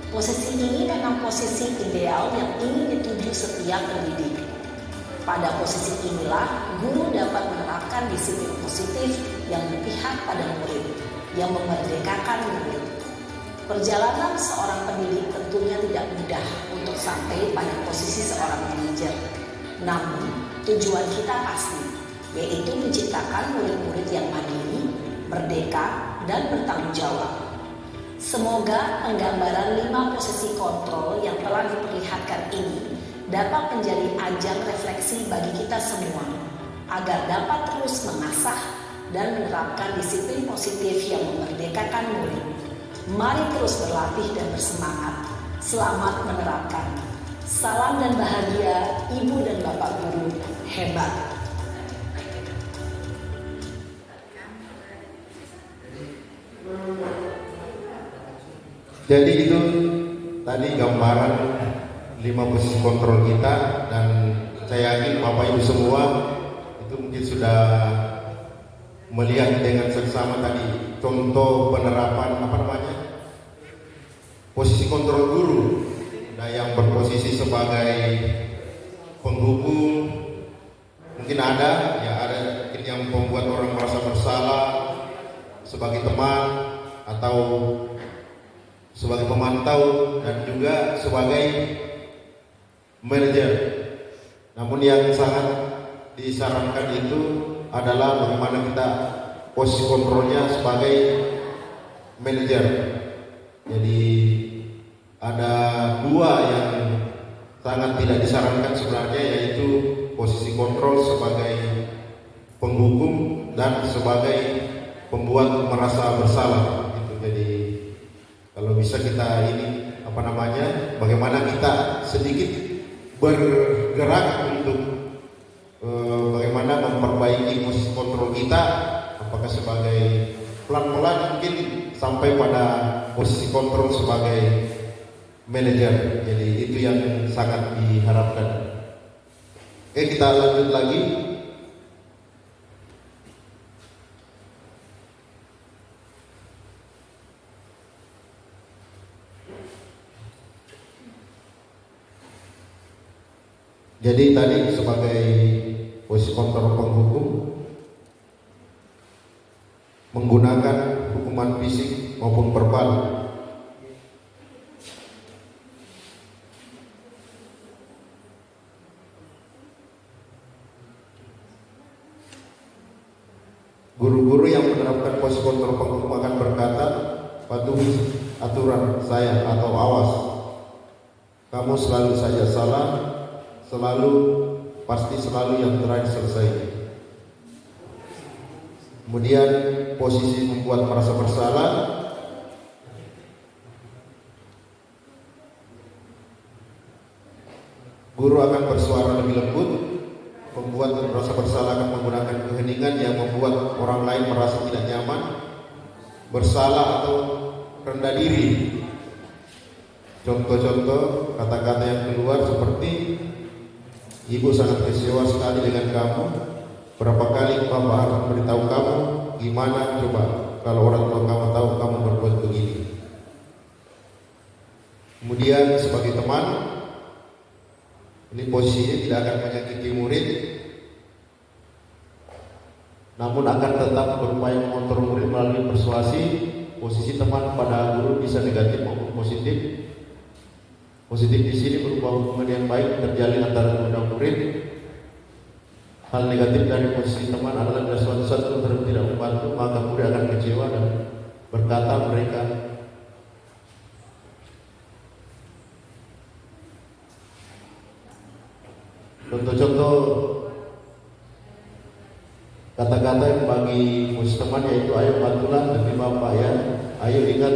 Posisi ini memang posisi ideal yang ingin dituju setiap pendidik. Pada posisi inilah, guru dapat menerapkan disiplin positif yang berpihak pada murid, yang memerdekakan murid. Perjalanan seorang pendidik tentunya tidak mudah untuk sampai pada posisi seorang manajer. Namun, tujuan kita pasti, yaitu menciptakan murid-murid yang mandiri, merdeka, dan bertanggung jawab. Semoga penggambaran 5 posisi kontrol yang telah diperlihatkan ini dapat menjadi ajang refleksi bagi kita semua, agar dapat terus mengasah dan menerapkan disiplin positif yang memerdekakan murid. Mari terus berlatih dan bersemangat. Selamat menerapkan. Salam dan bahagia Ibu dan Bapak guru hebat. Jadi itu tadi gambaran 5 posisi kontrol kita, dan saya yakin Bapak Ibu semua itu mungkin sudah melihat dengan seksama tadi contoh penerapan posisi kontrol guru. Nah, yang berposisi sebagai penghubung mungkin ada yang membuat orang merasa bersalah, sebagai teman atau sebagai pemantau, dan juga sebagai manajer. Namun yang sangat disarankan itu adalah bagaimana kita posisi kontrolnya sebagai manajer. Jadi ada 2 yang sangat tidak disarankan sebenarnya, yaitu posisi kontrol sebagai penghukum dan sebagai pembuat merasa bersalah. Jadi kalau bisa kita bagaimana kita sedikit bergerak untuk bagaimana memperbaiki posisi kontrol kita, apakah sebagai pelan-pelan mungkin sampai pada posisi kontrol sebagai manajer. Jadi itu yang sangat diharapkan. Oke, kita lanjut lagi. Jadi tadi sebagai posisi kontrol penghukum menggunakan hukuman fisik maupun verbal. Guru-guru yang menerapkan posisi kontrol penghukum akan berkata, patuhi aturan saya atau awas. Kamu selalu saja salah, pasti selalu yang terakhir selesai. Kemudian posisi membuat merasa bersalah. Guru akan bersuara lebih lembut. Pembuat merasa bersalah akan menggunakan keheningan yang membuat orang lain merasa tidak nyaman, bersalah atau rendah diri. Contoh-contoh kata-kata yang keluar seperti, Ibu sangat kecewa sekali dengan kamu. Berapa kali Bapak akan beritahu kamu? Gimana coba kalau orang tua kamu tahu kamu berbuat begini? Kemudian sebagai teman, ini posisinya tidak akan menyakiti murid, namun akan tetap berupaya mengontrol murid melalui persuasi. Posisi teman pada guru bisa negatif maupun positif. Positif di sini berupa hubungan yang baik terjalin antara guru dan murid. Hal negatif dari posisi teman adalah bila suatu saat guru tidak membantu, maka murid akan kecewa dan berkata mereka, contoh-contoh kata-kata yang bagi teman yaitu ayo bantulah demi Bapak ya, ayo ingat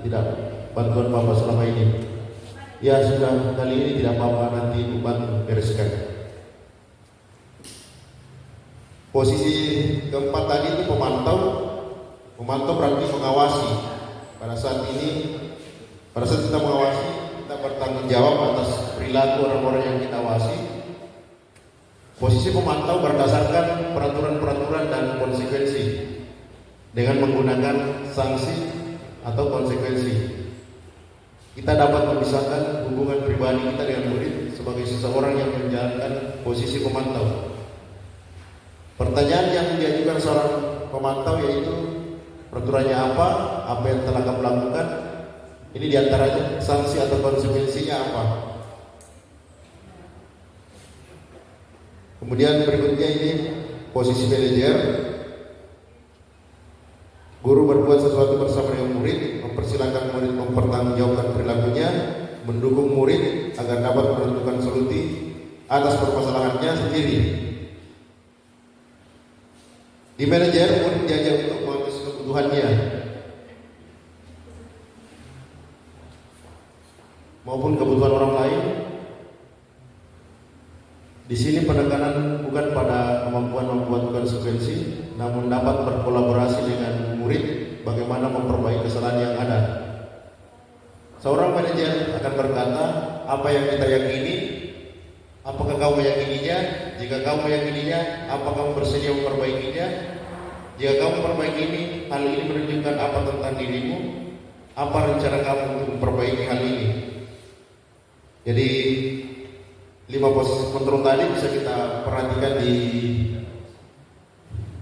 tidak bantuan Bapak selama ini. Ya sudah, kali ini tidak apa-apa, nanti Ibu bantu bereskan. Posisi keempat tadi itu pemantau. Memantau berarti mengawasi. Pada saat kita mengawasi, kita bertanggung jawab atas perilaku orang-orang yang kita awasi. Posisi pemantau berdasarkan peraturan-peraturan dan konsekuensi dengan menggunakan sanksi atau konsekuensi. Kita dapat memisahkan hubungan pribadi kita dengan murid sebagai seseorang yang menjalankan posisi pemantau. Pertanyaan yang diajukan seorang pemantau yaitu peraturannya apa yang telah kamu lakukan, ini diantaranya sanksi atau konsekuensinya apa. Kemudian berikutnya ini posisi manajer. Guru berbuat sesuatu bersama dengan murid, mempersilahkan murid mempertanggungjawabkan perilakunya, mendukung murid agar dapat menentukan solusi atas permasalahannya sendiri. Di manajer, murid diajak untuk mengatasi kebutuhannya maupun kebutuhan orang lain. Di sini penekanan bukan pada kemampuan membuat konsekuensi, namun dapat berkolaborasi dengan murid bagaimana memperbaiki kesalahan yang ada. Seorang manajer akan berkata, apa yang kita yakini, apakah kamu meyakininya? Jika kamu meyakininya, apakah kamu bersedia memperbaikinya? Jika kamu memperbaiki ini, hal ini menunjukkan apa tentang dirimu? Apa rencana kamu untuk memperbaiki hal ini? Jadi 5 posisi kontrol tadi bisa kita perhatikan di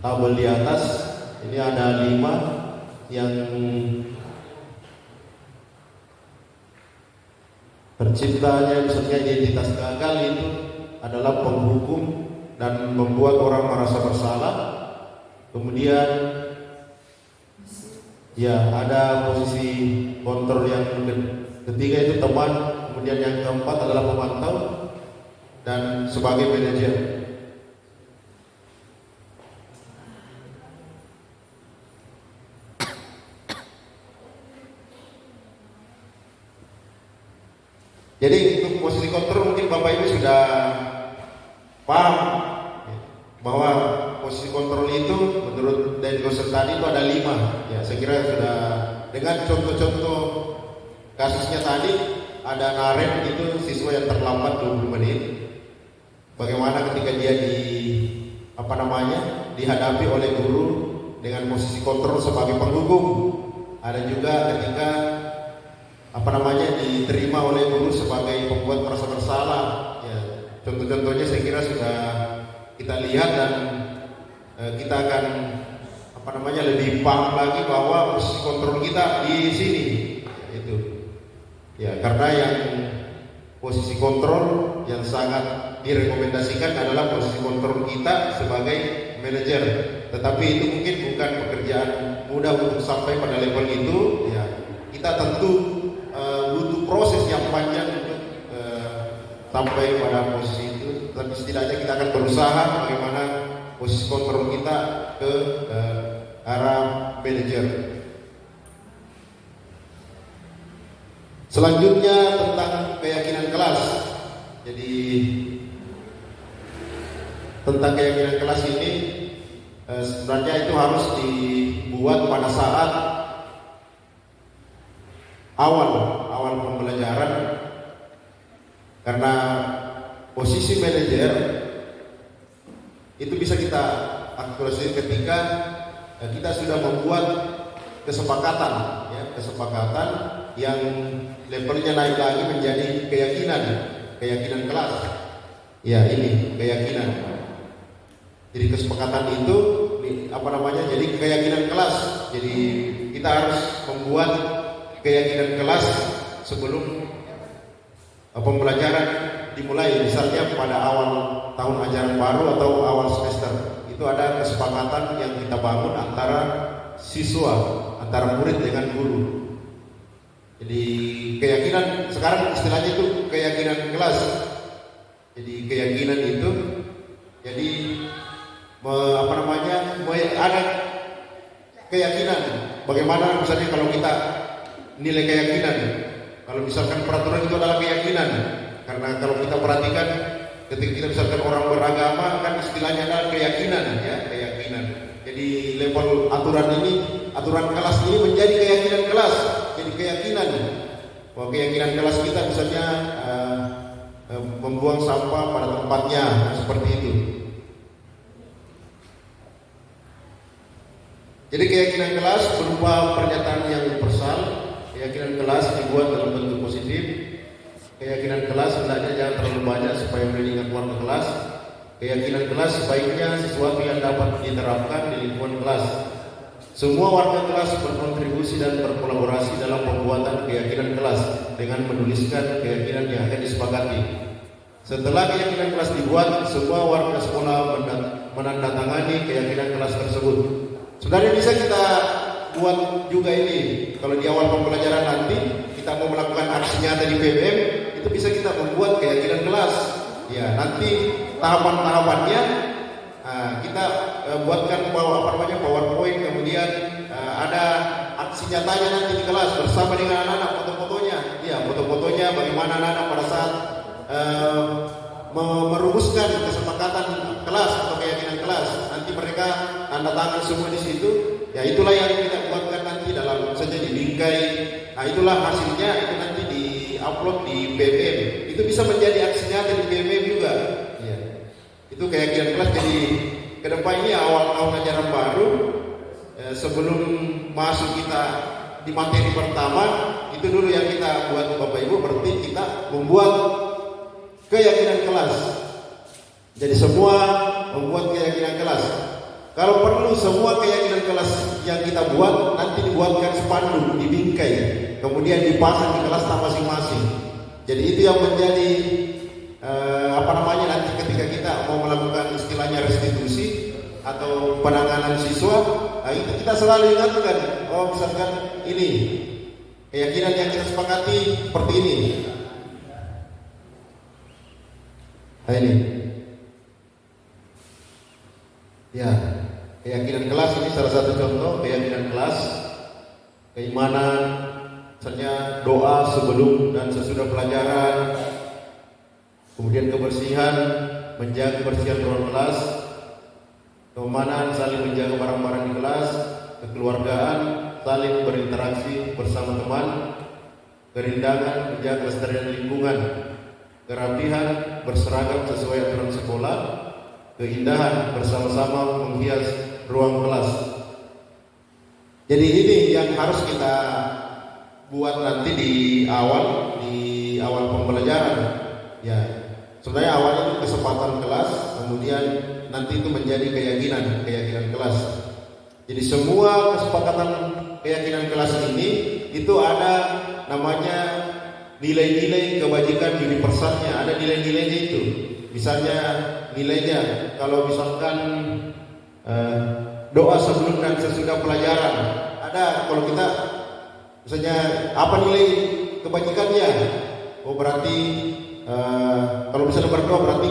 tabel di atas. Ini ada 5 yang terciptanya misalnya identitas gagal itu adalah penghukum dan membuat orang merasa bersalah. Kemudian ya ada posisi kontrol yang ketiga itu teman. Kemudian yang keempat adalah pemantau dan sebagai manajer. Jadi untuk posisi kontrol mungkin Bapak Ibu sudah paham bahwa posisi kontrol itu menurut Dan Gosen tadi itu ada 5. Ya, saya kira sudah dengan contoh-contoh kasusnya tadi ada Naren itu siswa yang terlambat 20 menit. Bagaimana ketika dia dihadapi oleh guru dengan posisi kontrol sebagai penghukum. Ada juga ketika diterima oleh guru sebagai pembuat merasa bersalah. Ya, contoh-contohnya saya kira sudah kita lihat dan kita akan lebih paham lagi bahwa posisi kontrol kita di sini. Itu. Ya, karena yang posisi kontrol yang sangat direkomendasikan adalah posisi kontrol kita sebagai manajer. Tetapi itu mungkin bukan pekerjaan mudah untuk sampai pada level itu. Ya, kita tentu butuh proses yang panjang untuk sampai pada posisi itu. Tapi setidaknya kita akan berusaha bagaimana posisi kontrol kita ke arah manajer. Selanjutnya tentang keyakinan kelas. Jadi tentang keyakinan kelas ini sebenarnya itu harus dibuat pada saat awal pembelajaran, karena posisi manajer itu bisa kita aktualisasi ketika kita sudah membuat kesepakatan yang levelnya naik lagi menjadi keyakinan kelas. Ya, ini keyakinan. Jadi kesepakatan itu jadi keyakinan kelas. Jadi kita harus membuat keyakinan kelas sebelum pembelajaran dimulai. Misalnya pada awal tahun ajaran baru atau awal semester, itu ada kesepakatan yang kita bangun antara siswa, antara murid dengan guru. Jadi keyakinan, sekarang istilahnya itu keyakinan kelas. Jadi keyakinan itu jadi ada keyakinan. Bagaimana misalnya kalau kita nilai keyakinan, kalau misalkan peraturan itu adalah keyakinan, karena kalau kita perhatikan ketika kita misalkan orang beragama kan istilahnya adalah keyakinan, ya keyakinan. Jadi level aturan ini, aturan kelas ini menjadi keyakinan kelas, jadi keyakinan. Bahwa keyakinan kelas kita misalnya membuang sampah pada tempatnya, seperti itu. Jadi keyakinan kelas berupa pernyataan yang universal. Keyakinan kelas dibuat dalam bentuk positif. Keyakinan kelas hendaknya jangan terlalu banyak supaya mendidik warga kelas. Keyakinan kelas sebaiknya sesuatu yang dapat diterapkan di lingkungan kelas. Semua warga kelas berkontribusi dan berkolaborasi dalam pembuatan keyakinan kelas dengan menuliskan keyakinan yang akan disepakati. Setelah keyakinan kelas dibuat, semua warga sekolah menandatangani keyakinan kelas tersebut. Sebenarnya bisa kita buat juga ini. Kalau di awal pembelajaran nanti kita mau melakukan aksi nyata di PBM, itu bisa kita membuat keyakinan kelas. Ya, nanti tahapan-tahapannya kita buatkan PowerPoint, kemudian ada aksi nyatanya nanti di kelas bersama dengan anak-anak, foto-fotonya. Ya, foto-fotonya bagaimana anak-anak pada saat merumuskan kesepakatan kelas atau keyakinan kelas. Nanti mereka tanda tangan semua di situ. Ya, itulah yang kita buatkan nanti dalam saja di bingkai. Nah, itulah hasilnya, itu nanti di-upload di BBM. Itu bisa menjadi aksi nyata di BBM juga. Ya. Itu keyakinan kelas. Jadi ke depan ini awal ajaran baru, sebelum masuk kita di materi pertama, itu dulu yang kita buat Bapak Ibu, berarti kita membuat keyakinan kelas. Jadi semua membuat keyakinan kelas. Kalau perlu semua keyakinan kelas yang kita buat nanti dibuatkan spanduk di bingkai, kemudian dipasang di kelas masing-masing. Jadi itu yang menjadi nanti ketika kita mau melakukan istilahnya restitusi atau penanganan siswa, itu kita selalu ingatkan, misalkan ini keyakinan yang kita sepakati seperti ini. Nah ini, ya keyakinan kelas ini salah satu contoh keyakinan kelas, keimanan, misalnya doa sebelum dan sesudah pelajaran, kemudian kebersihan, menjaga kebersihan ruang kelas, keamanan, saling menjaga barang-barang di kelas, kekeluargaan, saling berinteraksi bersama teman, kerindangan, menjaga kelestarian lingkungan, kerapihan, berseragam sesuai aturan sekolah, keindahan, bersama-sama menghias ruang kelas. Jadi ini yang harus kita buat nanti di awal pembelajaran. Ya, sebenarnya awalnya itu kesempatan kelas, kemudian nanti itu menjadi keyakinan kelas. Jadi semua kesepakatan keyakinan kelas ini itu ada namanya nilai-nilai kebajikan universalnya, ada nilai-nilainya itu. Misalnya nilainya, kalau misalkan doa sebelum dan sesudah pelajaran, ada. Kalau kita misalnya apa nilai kebajikannya? Oh berarti kalau misalnya berdoa berarti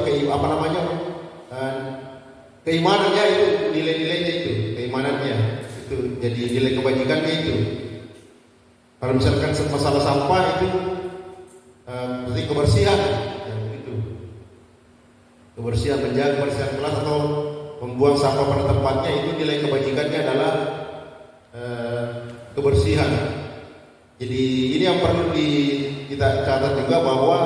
keimanannya itu nilai-nilainya itu, keimanannya itu jadi nilai kebajikannya itu. Kalau misalkan masalah sampah itu berarti kebersihan, ya, itu kebersihan, menjaga kebersihan kelas atau membuang sampah pada tempatnya, itu nilai kebajikannya adalah kebersihan. Jadi ini yang perlu kita catat juga bahwa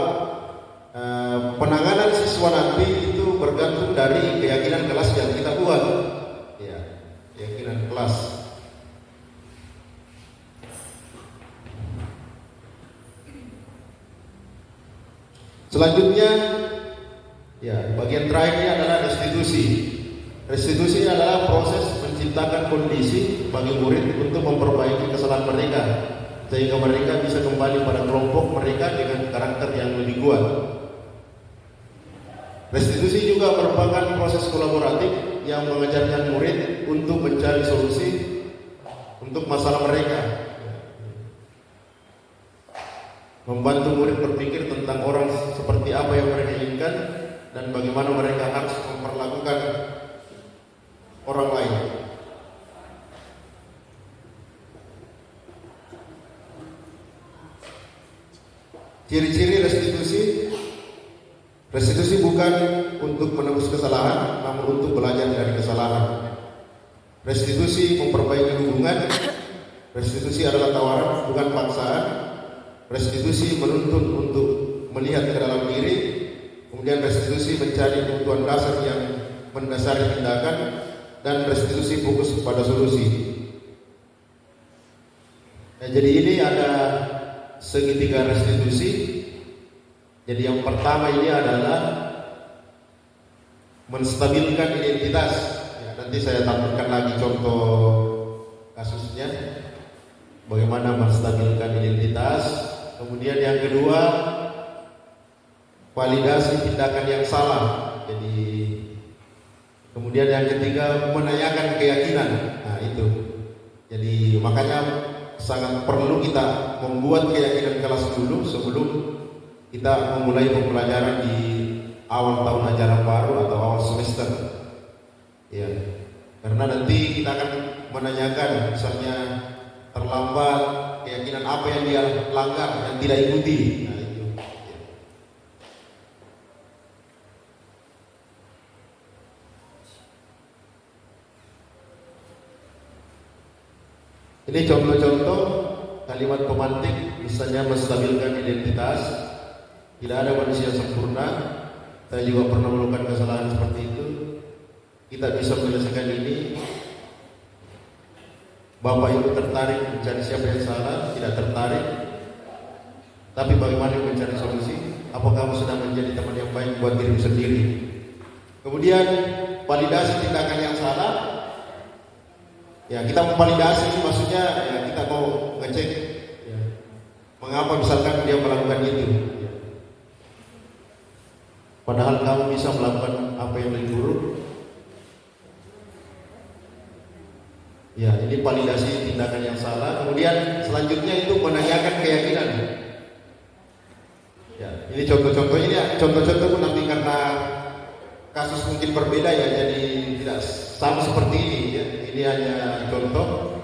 penanganan siswa nanti itu bergantung dari keyakinan kelas yang kita buat. Ya, keyakinan kelas. Selanjutnya, ya bagian terakhirnya adalah restitusi. Restitusi adalah proses menciptakan kondisi bagi murid untuk memperbaiki kesalahan mereka, sehingga mereka bisa kembali pada kelompok mereka dengan karakter yang lebih kuat. Restitusi juga merupakan proses kolaboratif yang mengajarkan murid untuk mencari solusi untuk masalah mereka, membantu murid berpikir tentang orang seperti apa yang mereka inginkan dan bagaimana mereka harus memperlakukan orang lain. Ciri-ciri restitusi bukan untuk menebus kesalahan, namun untuk belajar dari kesalahan. Restitusi memperbaiki hubungan. Restitusi adalah tawaran, bukan paksaan. Restitusi menuntut untuk melihat ke dalam diri. Kemudian restitusi mencari kebutuhan dasar yang mendasari tindakan, dan restitusi fokus pada solusi. Nah, jadi ini ada segitiga restitusi. Jadi yang pertama ini adalah menstabilkan identitas. Ya, nanti saya tampilkan lagi contoh kasusnya, bagaimana menstabilkan identitas. Kemudian yang kedua, validasi tindakan yang salah. Jadi kemudian yang ketiga, menanyakan keyakinan. Nah itu. Jadi makanya sangat perlu kita membuat keyakinan kelas dulu sebelum kita memulai pembelajaran di awal tahun ajaran baru atau awal semester. Ya. Karena nanti kita akan menanyakan misalnya terlambat, keyakinan apa yang dia langgar, yang tidak ikuti. Nah itu. Ini contoh-contoh kalimat pemantik, misalnya menstabilkan identitas. Tidak ada manusia sempurna. Saya juga pernah melakukan kesalahan seperti itu. Kita bisa menyelesaikan ini. Bapak Ibu tertarik mencari siapa yang salah? Tidak tertarik. Tapi bagaimana mencari solusi? Apakah kamu sudah menjadi teman yang baik buat diri sendiri? Kemudian validasi tindakan yang salah. Ya, kita memvalidasi, maksudnya ya, kita mau ngecek ya, mengapa misalkan dia melakukan itu ya. Padahal kamu bisa melakukan apa yang lebih buruk. Ya, ini validasi tindakan yang salah. Kemudian selanjutnya itu menanyakan keyakinan. Ya, ini contoh-contohnya ya, contoh-contoh nanti karena kasus mungkin berbeda ya, jadi tidak sama seperti ini ya. Ini hanya contoh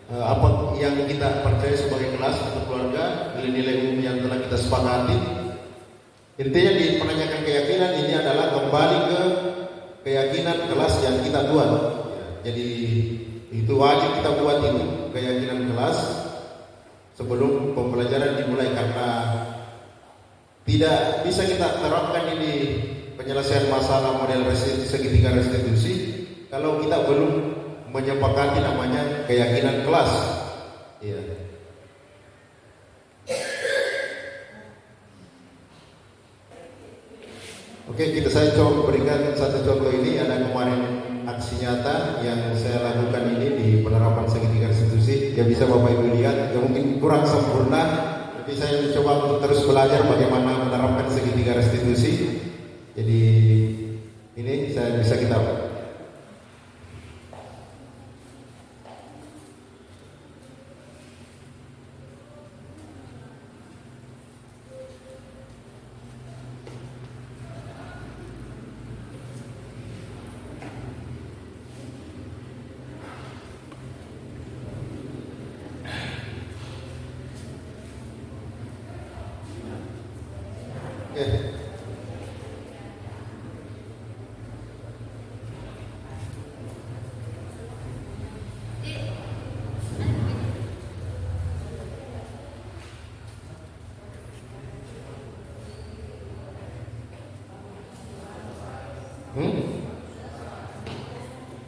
apa yang kita percaya sebagai kelas atau keluarga, nilai-nilai umum yang telah kita sepakati. Intinya di menanyakan keyakinan ini adalah kembali ke keyakinan kelas yang kita buat. Jadi itu wajib kita buat itu keyakinan kelas sebelum pembelajaran dimulai, karena tidak bisa kita terapkan ini penyelesaian masalah model segitiga restitusi kalau kita belum menyepakati namanya keyakinan kelas. Iya. Oke, saya coba berikan satu contoh ini. Ada kemarin aksi nyata yang saya lakukan ini di penerapan segitiga restitusi. Ya bisa Bapak Ibu lihat, ya mungkin kurang sempurna, tapi saya mencoba untuk terus belajar bagaimana menerapkan segitiga restitusi. Jadi ini saya bisa kita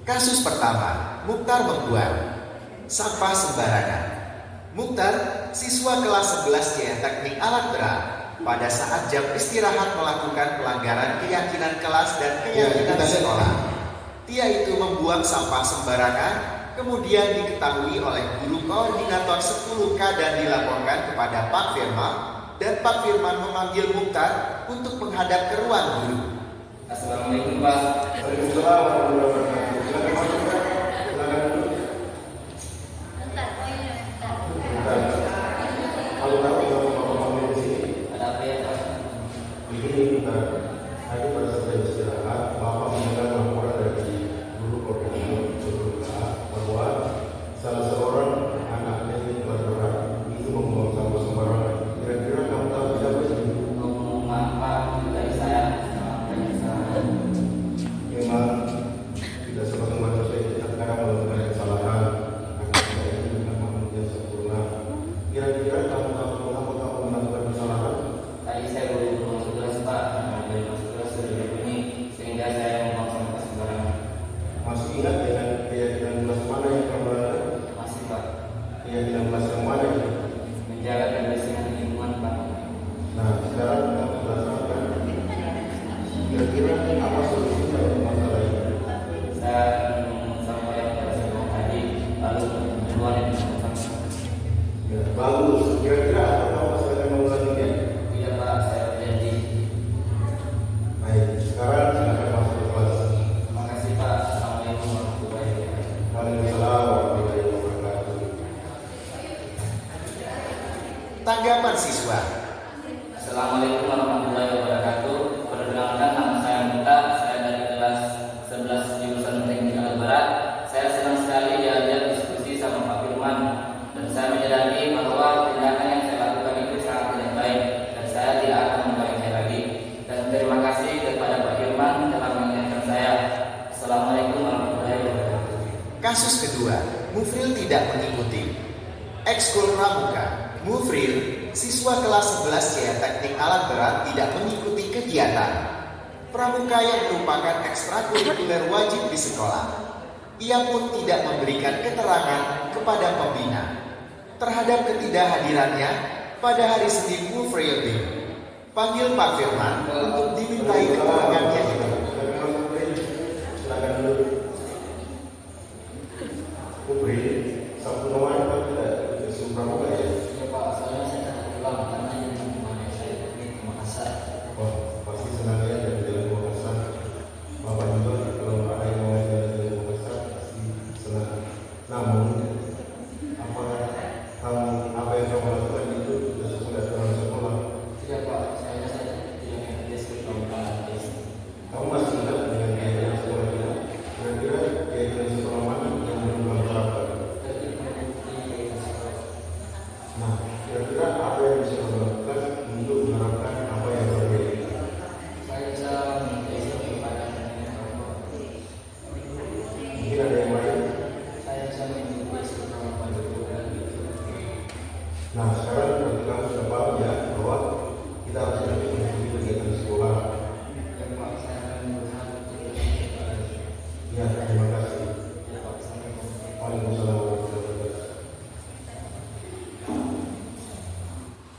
Kasus pertama, Mukhtar membuang sampah sembarangan. Mukhtar, siswa kelas 11 CE Teknik Alat Berat, pada saat jam istirahat melakukan pelanggaran keyakinan kelas dan keyakinan sekolah. Dia itu membuang sampah sembarangan, kemudian diketahui oleh guru koordinator 10K dan dilaporkan kepada Pak Firman, dan Pak Firman memanggil Mukhtar untuk menghadap ke ruang guru. Assalamualaikum Pak. Waalaikumsalam warahmatullahi wabarakatuh. Silakan masuk Pak. Silakan dulu. Kalau tahu Bapak di sini. Ada apa ya Pak? Begini Pak. Tadi pada saat istirahat, Bapak mendengar laporan dari guru koordinator 10K bahwa salah seorang anaknya di kelas berat itu membuang sampah sembarangan. Waalaikumsalam warahmatullahi wabarakatuh. Tanggapan siswa. Assalamualaikum warahmatullahi wabarakatuh. Perkenalkan, nama saya Muta. Saya dari kelas 11 jurusan Teknik Alat Berat. Saya senang sekali diajak diskusi sama Pak Firman, dan saya menyadari bahwa tindakan yang saya lakukan itu sangat tidak baik dan saya tidak akan mengulanginya lagi. Dan terima kasih kepada Pak Firman telah mengingatkan saya. Assalamualaikum warahmatullahi wabarakatuh. Kasus kedua, Mufril tidak mengikuti. Ekskul Pramuka, Mufril, siswa kelas 11 C Teknik Alat Berat tidak mengikuti kegiatan Pramuka yang merupakan ekstrakurikuler wajib di sekolah. Ia pun tidak memberikan keterangan kepada pembina terhadap ketidakhadirannya pada hari Senin Mufril ini. Panggil Pak Firman untuk dimintai keterangannya itu. Silakan dulu. Mufril, Sabtu kemarin Pak tidak ikut pramuka ya? Ya Pak, saya pulang karena yang kemana saya pergi ke Makassar. Oh, pasti senang ya dari jalan Makassar. Bapak juga kalau ada yang mau jalan Makassar pasti senang. Namun apa yang kamu lakukan itu sudah sesuai aturan sekolah. Ya Pak, saya tidak disuruh kamu. Kamu masih ingat dengan kegiatan sekolah kita? Kira-kira kegiatan sekolah mana yang belum kamu terapkan? Nah, kira-kira apa yang bisa kamu lakukan untuk menerapkan apa yang berbeda? Saya bisa mengapresiasi kepada Mungkin ada yang lain. saya bisa mengikuti sekolah pada bulan. Nah, sekarang berarti kamu sudah paham ya bahwa kita harus mengikuti kegiatan sekolah. Ya Pak, saya akan berusaha untuk Ya, terima kasih. ya Pak, Assalamualaikum. Waalaikumsalam warahmatullahi wabarakatuh.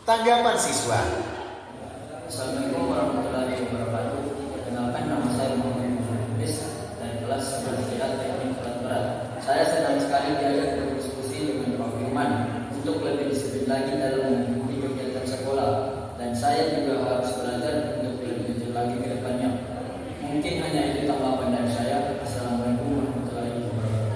Tanggapan siswa. Assalamualaikum warahmatullahi wabarakatuh. Perkenalkan, nama saya Muhammad Muhammad dari kelas 11 Teknik Alat Berat. Saya senang sekali diajak berdiskusi dengan Pak Firman untuk lebih disiplin lagi dalam mengikuti kegiatan sekolah, dan saya juga harus belajar untuk lebih jujur lagi ke depannya. Mungkin hanya itu tanggapan dari saya. Assalamualaikum warahmatullahi wabarakatuh.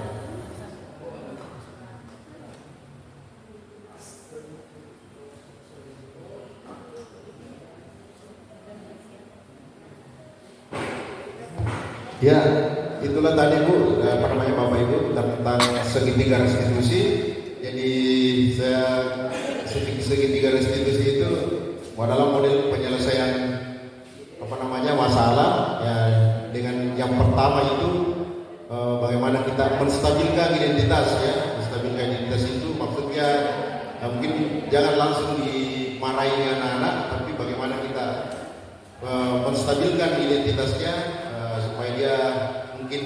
Ya, itulah tadi Bu, apa namanya Bapak Ibu tentang segitiga restitusi. Jadi saya segitiga restitusi itu adalah model penyelesaian apa namanya masalah ya, dengan yang pertama itu bagaimana kita menstabilkan identitas ya. Menstabilkan identitas itu maksudnya mungkin jangan langsung dimarahi anak-anak, tapi bagaimana kita menstabilkan identitasnya supaya dia mungkin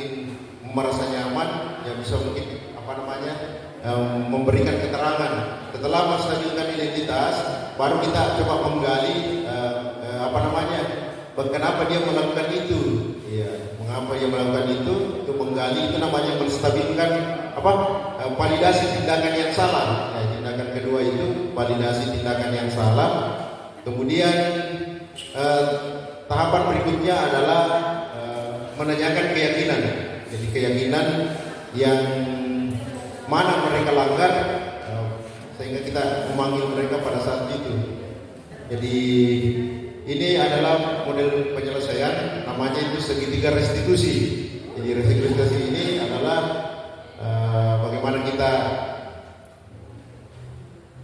merasa nyaman, ya bisa mungkin apa namanya memberikan keterangan. Setelah menstabilkan identitas, baru kita coba menggali apa namanya kenapa dia melakukan itu, ya mengapa dia melakukan itu menggali, itu namanya menstabilkan apa validasi tindakan yang salah. Ya, tindakan kedua itu validasi tindakan yang salah. Kemudian tahapan berikutnya adalah menanyakan keyakinan. Jadi keyakinan yang mana mereka langgar sehingga kita memanggil mereka pada saat itu. Jadi ini adalah model penyelesaian, namanya itu segitiga restitusi. Jadi restitusi ini adalah bagaimana kita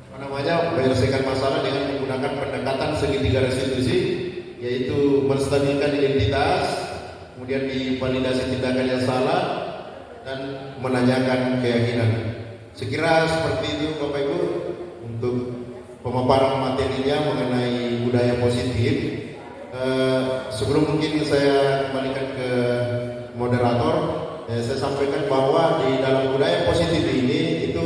apa namanya menyelesaikan masalah dengan menggunakan pendekatan segitiga restitusi, yaitu menstabilkan identitas, kemudian divalidasi tindakan yang salah, dan menanyakan keyakinan. Sekira seperti itu Bapak Ibu untuk pemaparan materinya mengenai budaya positif. Sebelum mungkin saya kembalikan ke moderator, saya sampaikan bahwa di dalam budaya positif ini itu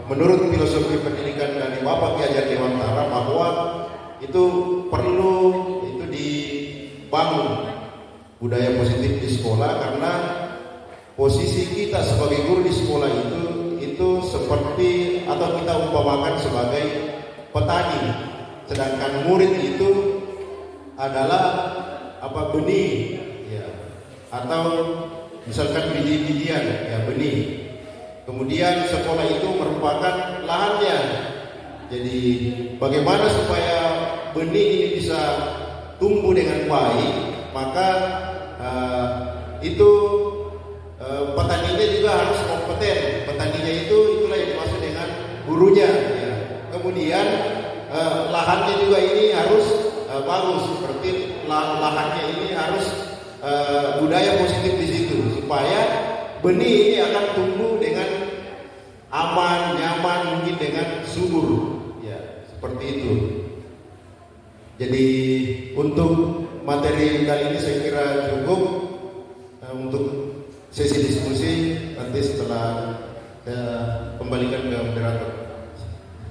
menurut filosofi pendidikan dari Bapak Ki Hajar Dewantara bahwa itu perlu itu dibangun budaya positif di sekolah, karena posisi kita sebagai guru di sekolah itu seperti atau kita umpamakan sebagai petani, sedangkan murid itu adalah apa benih ya, atau misalkan biji-bijian, ya benih. Kemudian sekolah itu merupakan lahannya. Jadi bagaimana supaya benih ini bisa tumbuh dengan baik, maka itu petaninya juga harus kompeten. Petaninya itulah yang dimaksud dengan gurunya. Ya. Kemudian lahannya juga ini harus bagus, seperti lahannya ini harus budaya positif di situ, supaya benih ini akan tumbuh dengan aman, nyaman, mungkin dengan subur, ya seperti itu. Jadi untuk materi kali ini saya kira cukup untuk sesi diskusi. Nanti setelah saya kembalikan ke moderator.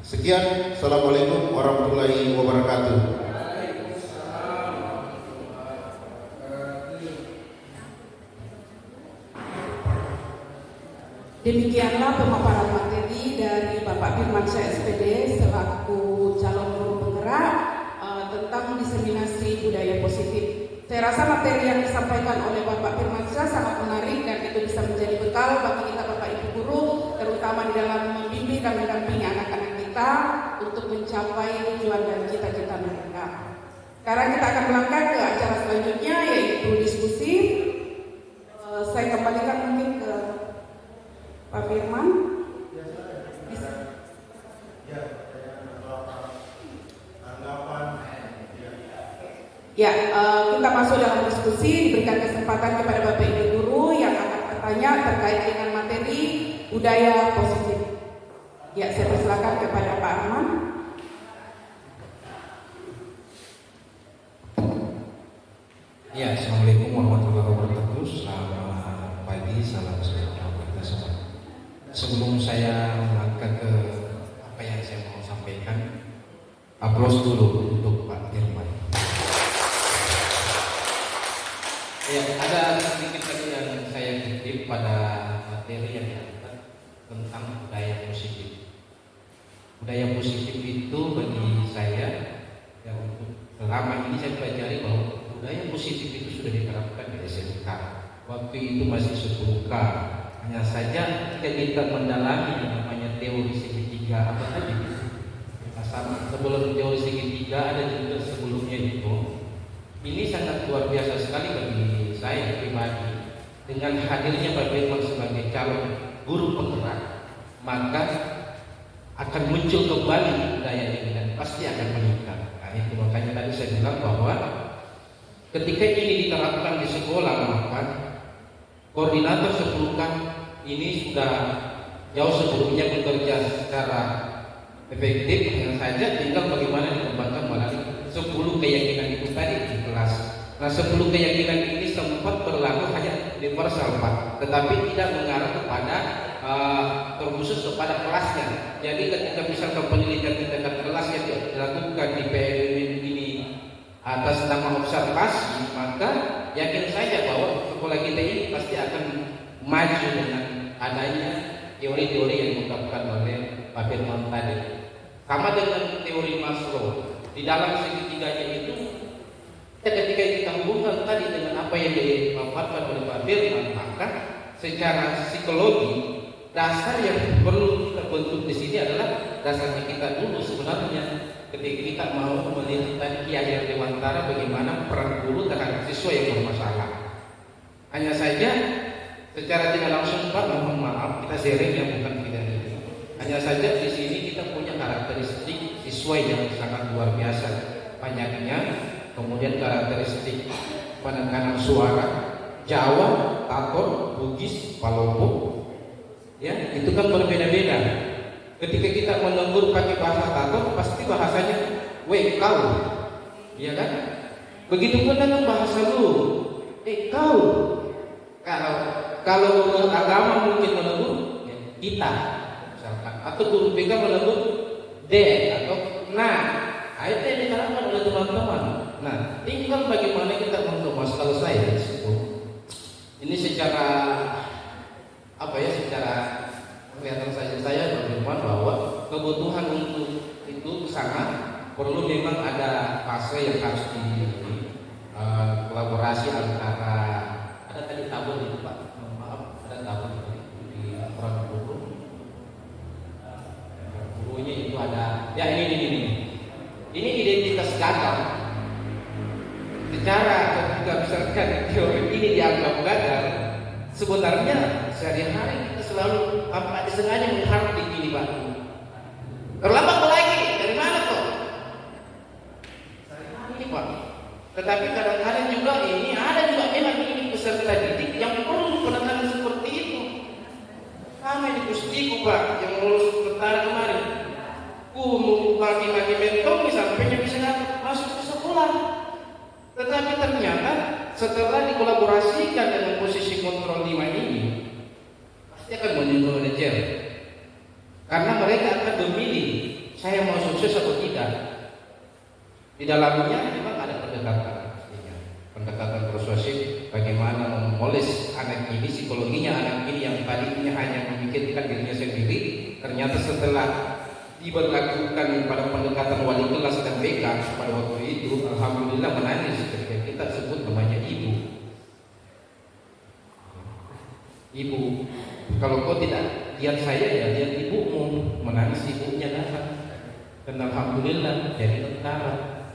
Sekian, assalamualaikum warahmatullahi wabarakatuh. Demikianlah pemaparan materi dari Bapak Firmansyah SPD selaku calon guru penggerak tentang diseminasi budaya positif. Saya rasa materi yang disampaikan oleh Bapak Firmansyah sangat menarik dan itu bisa menjadi bekal bagi kita Bapak Ibu guru, terutama di dalam membimbing dan mendampingi anak-anak kita untuk mencapai tujuan dan cita-cita mereka. Sekarang kita akan melangkah ke acara selanjutnya, yaitu diskusi. Saya kembalikan mungkin ke Pak Firman. Ya, kita masuk dalam diskusi, diberikan kesempatan kepada Bapak Ibu guru yang akan bertanya terkait dengan materi budaya positif. Ya, saya persilakan kepada Pak Arman. Ya, assalamualaikum warahmatullahi wabarakatuh. Selamat pagi, salam sejahtera kita semua. Sebelum saya melangkah ke apa yang saya mau sampaikan, aplaus dulu untuk Pak Firman. Ya, ada sedikit lagi yang saya kutip pada materi yang diangkat tentang budaya positif. Budaya positif itu bagi saya, ya untuk selama ini saya pelajari bahwa budaya positif itu sudah diterapkan di SMK. Waktu itu masih 10K. Hanya saja ketika kita mendalami yang namanya teori segitiga apa tadi? Sama sebelum teori segitiga ada juga sebelumnya itu. Ini sangat luar biasa sekali bagi saya pribadi. Dengan hadirnya Pak Firman sebagai calon guru penggerak, maka akan muncul kembali budaya ini dan pasti akan meningkat. Nah, itu makanya tadi saya bilang bahwa ketika ini diterapkan di sekolah, maka koordinator 10K ini sudah jauh sebelumnya bekerja secara efektif. Yang saja tinggal bagaimana dikembangkan melalui 10 keyakinan itu tadi di kelas. Nah, 10 keyakinan ini sempat berlaku hanya universal Pak, tetapi tidak mengarah kepada terkhusus kepada kelasnya. Jadi ketika misalkan penelitian tingkat kelas yang dilakukan di PLN ini atas nama observasi, maka yakin saja bahwa sekolah kita ini pasti akan maju dengan adanya teori-teori yang diungkapkan oleh Pak Firman tadi. Sama dengan teori Maslow, di dalam segitiganya itu ketika kita hubungkan tadi dengan apa yang dipaparkan oleh Pak Firman, maka secara psikologi dasar yang perlu kita bentuk di sini adalah dasarnya kita dulu sebenarnya. Ketika kita mau melihat tadi Ki Hajar Dewantara bagaimana peran guru terhadap siswa yang bermasalah. Hanya saja secara tidak langsung Pak, mohon maaf kita sharing ya, bukan tidak ini. Hanya saja di sini kita punya karakteristik siswa yang sangat luar biasa banyaknya. Kemudian karakteristik penekanan suara Jawa, Tator, Bugis, Palopo, ya itu kan berbeda-beda. Ketika kita menegur pakai bahasa Tator, pasti bahasanya we kau, ya kan? Begitupun dengan bahasa lu, kau. Kalau guru agama mungkin menegur ya, kita, misalkan, atau guru BK menegur de atau nah. Itu yang diterapkan oleh teman-teman. Nah, tinggal bagaimana kita mengemas. Kalau saya ini secara apa ya, secara kelihatan saja saya berfirman bahwa kebutuhan untuk itu sangat perlu, memang ada fase yang harus di kolaborasi antara ada tadi tabel itu Pak sadar secara ketika misalkan teori ini dianggap gagal, sebenarnya sehari-hari kita selalu apa sengaja mengharap di gini Pak. Terlambat lagi dari mana kok? Ini Pak. Tetapi kadang-kadang juga ini ada juga memang ini peserta didik yang perlu penekanan seperti itu. Kami di Gustiku Pak yang lulus tentara kemarin, maki-maki mentong sampainya bisa masuk ke sekolah. Tetapi ternyata setelah dikolaborasikan dengan posisi kontrol 5 ini, pasti akan menyentuh manajer. Karena mereka akan memilih saya mau sukses atau tidak. Di dalamnya memang ada pendekatan pastinya. Pendekatan persuasif bagaimana memoles anak ini, psikologinya anak ini yang tadinya hanya memikirkan dirinya sendiri, ternyata setelah diberlakukan pada pendekatan wali kelas dan BK pada waktu itu, alhamdulillah menangis ketika kita sebut namanya ibu. Ibu, kalau kau tidak lihat saya ya lihat ibumu, menangis ibunya datang. Dan alhamdulillah jadi tentara.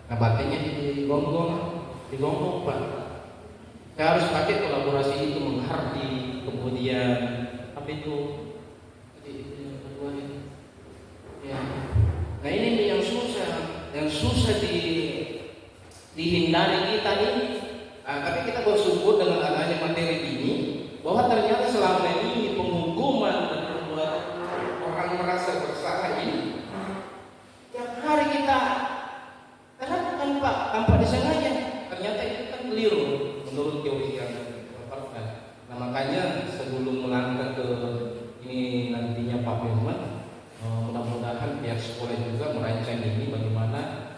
Nah batinnya digonggong Pak. Saya harus pakai kolaborasi itu menghardi, kemudian apa itu? Ya. Nah ini yang susah dihindari kita ini. Nah, tapi kita bersyukur dengan adanya materi ini bahwa ternyata selama ini penghukuman dan membuat orang merasa bersalah ini tiap hari kita terapkan Pak tanpa disengaja. Ternyata itu kan keliru menurut teori yang dipaparkan. Nah makanya sebelum melangkah ke ini nantinya Pak Firman, mudah-mudahan pihak sekolah juga merancang ini bagaimana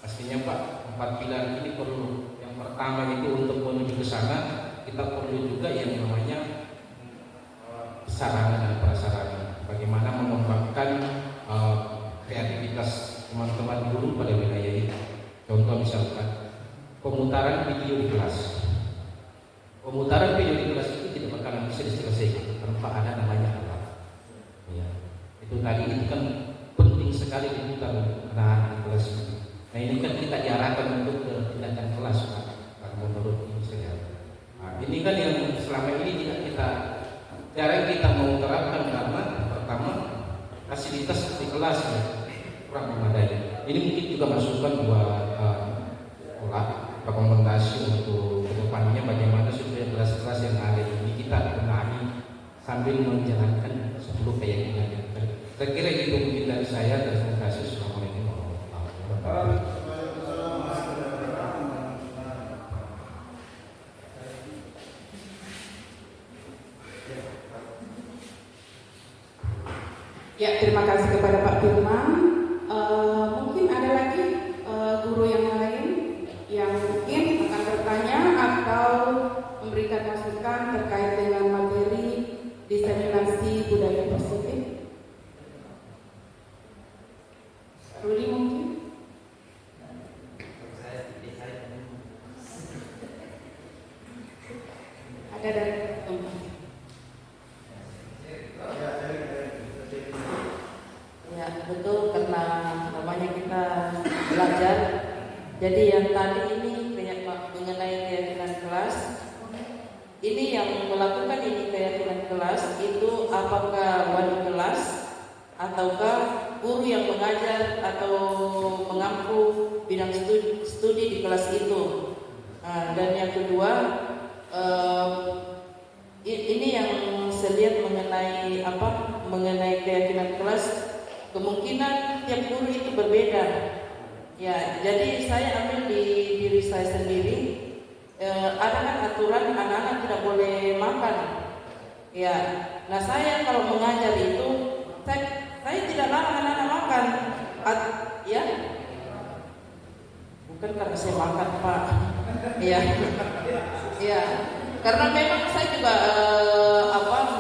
pastinya Pak 4 pilar ini perlu. Yang pertama itu untuk menuju ke sana kita perlu juga yang namanya sarana dan prasarana. Bagaimana mengembangkan kreativitas teman-teman guru pada wilayah itu. Contoh misalkan pemutaran video di kelas. Pemutaran video di kelas itu tidak bakalan bisa diselesaikan tanpa ada namanya alat. Ya. Itu tadi itu kan penting sekali diputar anak-anak di kelas ini. Nah ini kan kita diarahkan untuk ke tindakan kelas Pak, menurut ini saya. Nah, ini kan yang selama ini tidak jarang kita mau terapkan karena pertama fasilitas di kelas ya, kurang memadai. Ini mungkin juga masukan buat sekolah, rekomendasi untuk kedepannya bagaimana supaya kelas-kelas yang ada ini kita benahi sambil menjalankan 10 keyakinan. Saya kira itu mungkin dari saya. Terima kasih. Assalamualaikum warahmatullahi wabarakatuh. Ya, terima kasih kepada Pak Firman. Mungkin ada lagi guru yang lain yang mungkin akan bertanya atau memberikan masukan terkait dengan materi diseminasi budaya positif. Rudi mungkin? Ada dari tempat. Ya betul, karena namanya kita belajar. Jadi yang tadi ini mengenai keyakinan kelas, ini yang melakukan ini keyakinan kelas itu apakah wali kelas ataukah guru yang mengajar atau mengampu bidang studi di kelas itu. Nah, dan yang kedua, ini yang saya lihat mengenai keyakinan kelas, kemungkinan tiap guru itu berbeda. Ya, jadi saya ambil di diri saya sendiri. Ada kan aturan anak-anak tidak boleh makan. Ya, nah saya kalau mengajar itu saya tidak larang anak-anak makan. Ya, bukan karena saya makan Pak. Ya, ya, karena memang saya juga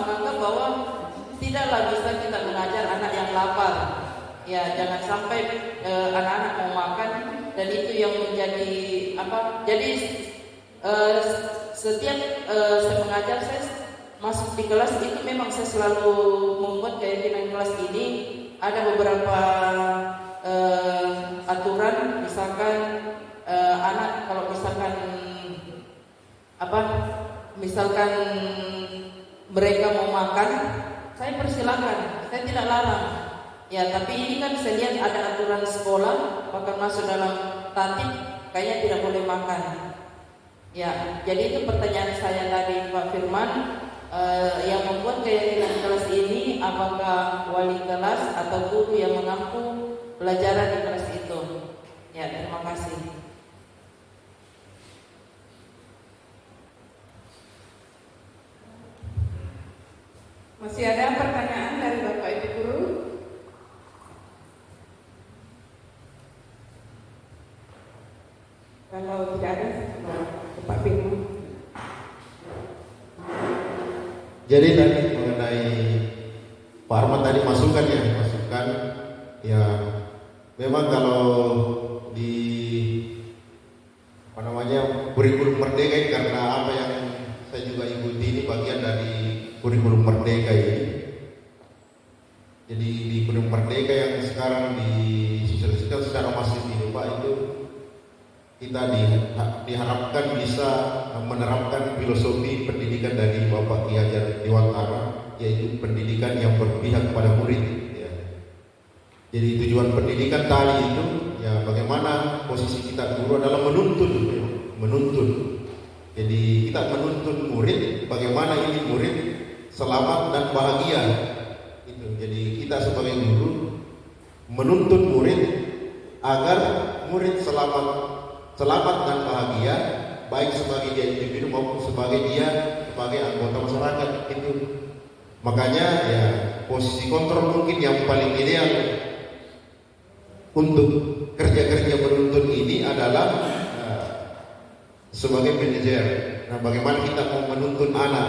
menganggap bahwa tidaklah bisa kita mengajar anak yang lapar. Ya, jangan sampai anak-anak mau makan dan itu yang menjadi Jadi setiap saya mengajar, saya masuk di kelas itu memang saya selalu membuat keyakinan kelas ini ada beberapa aturan, misalkan anak kalau misalkan misalkan mereka mau makan, saya persilakan, saya tidak larang. Ya, tapi ini kan saya lihat ada aturan sekolah, bahkan masuk dalam tatib, kayaknya tidak boleh makan. Ya, jadi itu pertanyaan saya tadi Pak Firman, yang membuat keyakinan kelas ini apakah wali kelas atau guru yang mengampu pelajaran di kelas itu. Ya, terima kasih. Masih ada pertanyaan dari Bapak Ibu Guru? Kalau tidak ada, Pak Firman. Jadi tadi mengenai Pak Arman tadi masukan ya memang kalau di kurikulum merdeka ini, karena apa yang saya juga ikuti ini bagian dari kurikulum merdeka ini. Jadi di kurikulum merdeka yang sekarang disosialisasikan secara masif ini Pak, itu kita diharapkan bisa menerapkan filosofi pendidikan dari Bapak Ki Hajar Dewantara, yaitu pendidikan yang berpihak kepada murid. Ya. Jadi tujuan pendidikan tadi itu ya bagaimana posisi kita guru adalah menuntun. Jadi kita menuntun murid bagaimana ini murid selamat dan bahagia. Itu. Jadi kita sebagai guru menuntun murid agar murid selamat dan bahagia, baik sebagai dia individu maupun sebagai anggota masyarakat. Itu makanya ya posisi kontrol mungkin yang paling ideal untuk kerja menuntun ini adalah sebagai manajer. Nah, bagaimana kita mau menuntun anak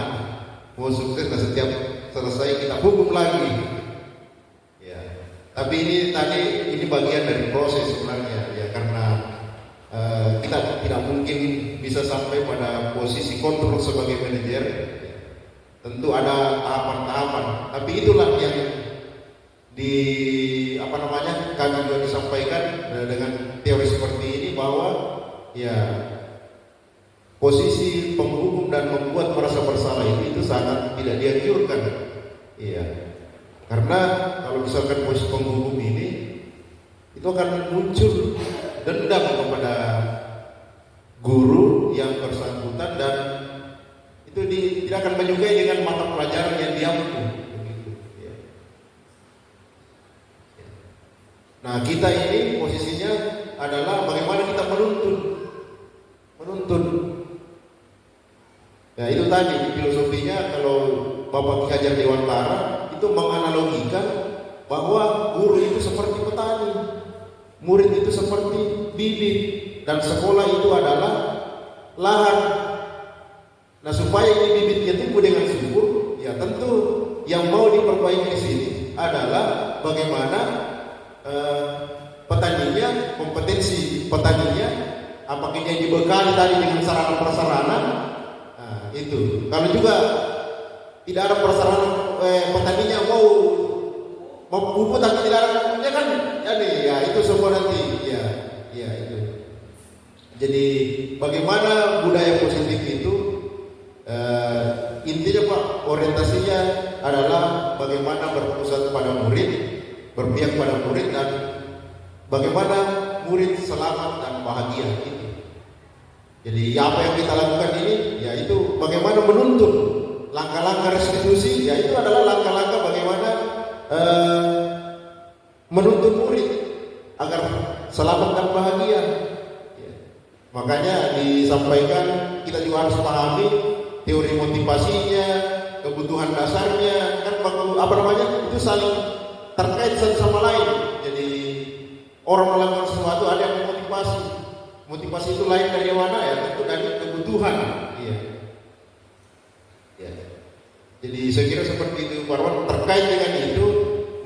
mau sukses, dan setiap selesai kita hukum lagi. Ya, tapi ini bagian dari proses sebenarnya ya, karena kita tidak mungkin bisa sampai pada posisi kontrol sebagai manajer. Tentu ada tahapan-tahapan. Tapi itulah yang kami juga disampaikan dengan teori seperti ini, bahwa ya posisi penghukum dan membuat merasa bersalah itu sangat tidak dianjurkan. Iya. Karena kalau misalkan posisi penghukum ini itu akan muncul dendam kepada guru yang bersangkutan, dan itu tidak akan menyukai dengan mata pelajaran yang diampu. Ya. Nah, kita ini posisinya adalah bagaimana kita menuntun. Ya, itu tadi filosofinya. Kalau Bapak Ki Hajar Dewantara itu menganalogikan bahwa guru itu seperti petani, murid itu seperti bibit, dan sekolah itu adalah lahan. Nah, supaya ini bibitnya tumbuh dengan subur, ya tentu yang mau diperbaiki di sini adalah bagaimana petaninya, kompetensi petaninya, apakah dia dibekali tadi dengan sarana prasarana. Nah, itu. Kalau juga tidak ada prasarana, petaninya mau pupuk tapi tidak ada pupuknya kan, jadi ya itu semua nanti ya itu. Jadi bagaimana budaya positif itu intinya Pak, orientasinya adalah bagaimana berpusat pada murid, berpihak pada murid, dan bagaimana murid selamat dan bahagia itu. Jadi apa yang kita lakukan ini yaitu bagaimana menuntun langkah-langkah restitusi, yaitu adalah langkah-langkah bagaimana menuntun murid agar selamat dan bahagia. Makanya disampaikan kita juga harus pahami teori motivasinya, kebutuhan dasarnya, kan itu saling terkait satu sama lain. Jadi orang melakukan sesuatu ada yang motivasi itu lain dari mana ya? Tentu dari kebutuhan. Iya. Ya. Jadi saya kira seperti itu Pak Arman. Terkait dengan itu,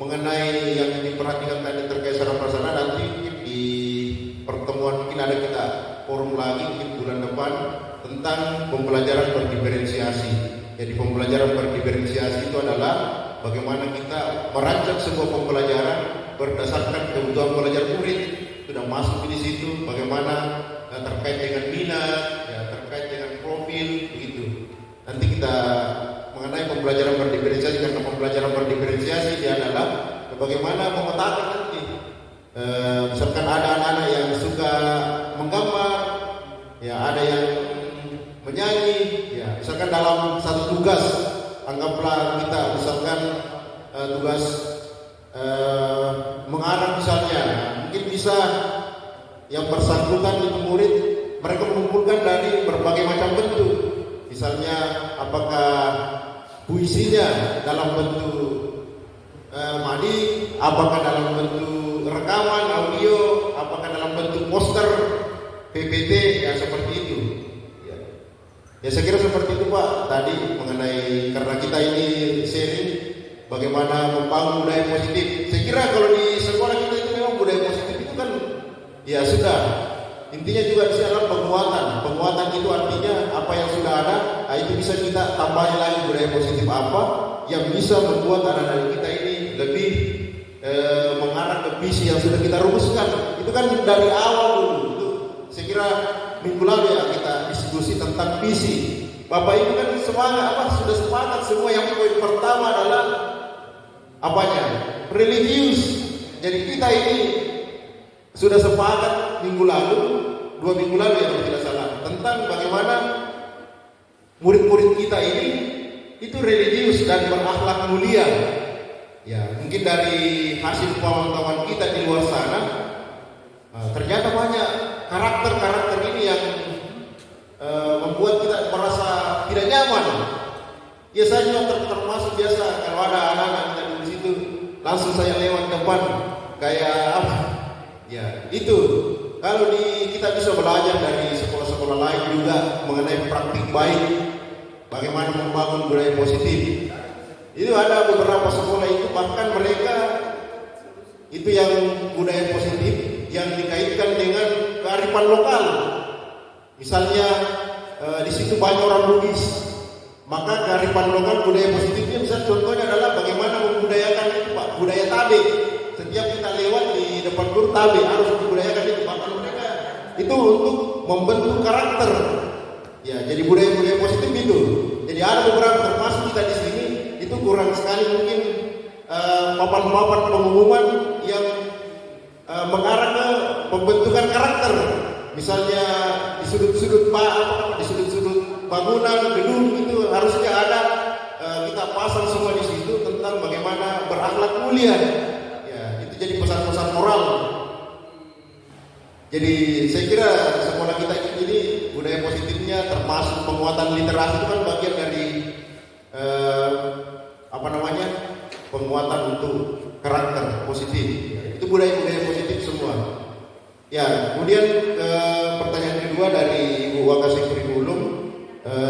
mengenai yang diperhatikan tadi terkait secara perasaan, nanti di pertemuan mungkin ada kita forum lagi mungkin bulan depan tentang pembelajaran berdiferensiasi. Jadi pembelajaran berdiferensiasi itu adalah bagaimana kita merancang sebuah pembelajaran berdasarkan kebutuhan belajar murid sudah masuk di situ, bagaimana terkait dengan minat, ya terkait dengan profil begitu. Nanti kita mengenai pembelajaran berdiferensiasi, karena pembelajaran berdiferensiasi dia adalah bagaimana memetakan nanti. Misalkan ada anak-anak yang suka menggambar, ya ada yang menyanyi, ya misalkan dalam satu tugas, anggaplah kita misalkan tugas mengarang misalnya, mungkin bisa yang bersangkutan itu murid mereka mengumpulkan dari berbagai macam bentuk, misalnya apakah puisinya dalam bentuk mading, apakah dalam bentuk rekaman audio, apakah dalam bentuk poster PPT, ya seperti itu. Ya saya kira seperti itu Pak tadi mengenai, karena kita ini sharing bagaimana membangun budaya positif. Saya kira kalau di sekolah kita itu memang budaya positif itu kan ya sudah, intinya juga di sini adalah penguatan itu artinya apa yang sudah ada, itu bisa kita tambahin lagi budaya positif apa yang bisa membuat anak-anak kita ini lebih mengarah ke visi yang sudah kita rumuskan. Itu kan dari awal dulu. Itu saya kira minggu lalu ya kita diskusi tentang visi. Bapak Ibu kan sudah sepakat semua. Yang poin pertama adalah apanya? Religius. Jadi kita ini sudah sepakat minggu lalu, 2 minggu lalu ya kalau tidak salah, tentang bagaimana murid-murid kita ini itu religius dan berakhlak mulia. Ya, mungkin dari hasil pemantauan kita di luar sana, ternyata banyak karakter-karakter ini yang membuat kita merasa tidak nyaman. Ya saya juga termasuk biasa kalau ada anak-anak yang di situ, langsung saya lewat depan kayak apa? Ya itu. Kalau kita bisa belajar dari sekolah-sekolah lain juga mengenai praktik baik, bagaimana membangun budaya positif. Itu ada beberapa sekolah itu bahkan mereka itu yang budaya positif yang dikaitkan dengan kearifan lokal. Misalnya di situ banyak orang Bugis, maka kearifan lokal budaya positifnya misalnya contohnya adalah bagaimana membudayakan itu Pak, budaya tabe. Setiap kita lewat di depan guru tabe harus dibudayakan itu, bahkan mereka itu untuk membentuk karakter. Ya, jadi budaya-budaya positif itu. Jadi ada beberapa termasuk kita di sini itu kurang sekali mungkin papan-papan pengumuman yang mengarah ke pembentukan karakter. Misalnya di sudut-sudut bangunan, gedung itu harusnya ada kita pasang semua di situ tentang bagaimana berakhlak mulia. Ya, itu jadi pesan-pesan moral. Jadi saya kira sekolah kita ini budaya positifnya termasuk penguatan literasi itu kan bagian dari penguatan untuk karakter positif. Itu budaya-budaya positif semua. Ya, kemudian pertanyaan kedua dari Ibu Wakasih Kurikulum,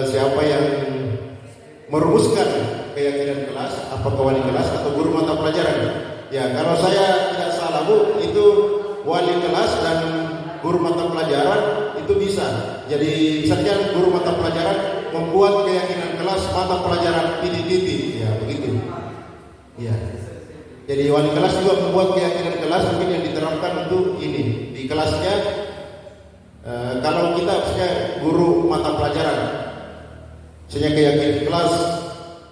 siapa yang merumuskan keyakinan kelas, apakah wali kelas atau guru mata pelajaran? Ya, kalau saya tidak salah Bu, itu wali kelas dan guru mata pelajaran itu bisa. Jadi misalnya guru mata pelajaran membuat keyakinan kelas mata pelajaran titik-titik, ya begitu. Ya. Jadi wali kelas juga membuat keyakinan kelas mungkin yang diterapkan untuk ini di kelasnya. Kalau kita misalnya guru mata pelajaran, misalnya keyakinan kelas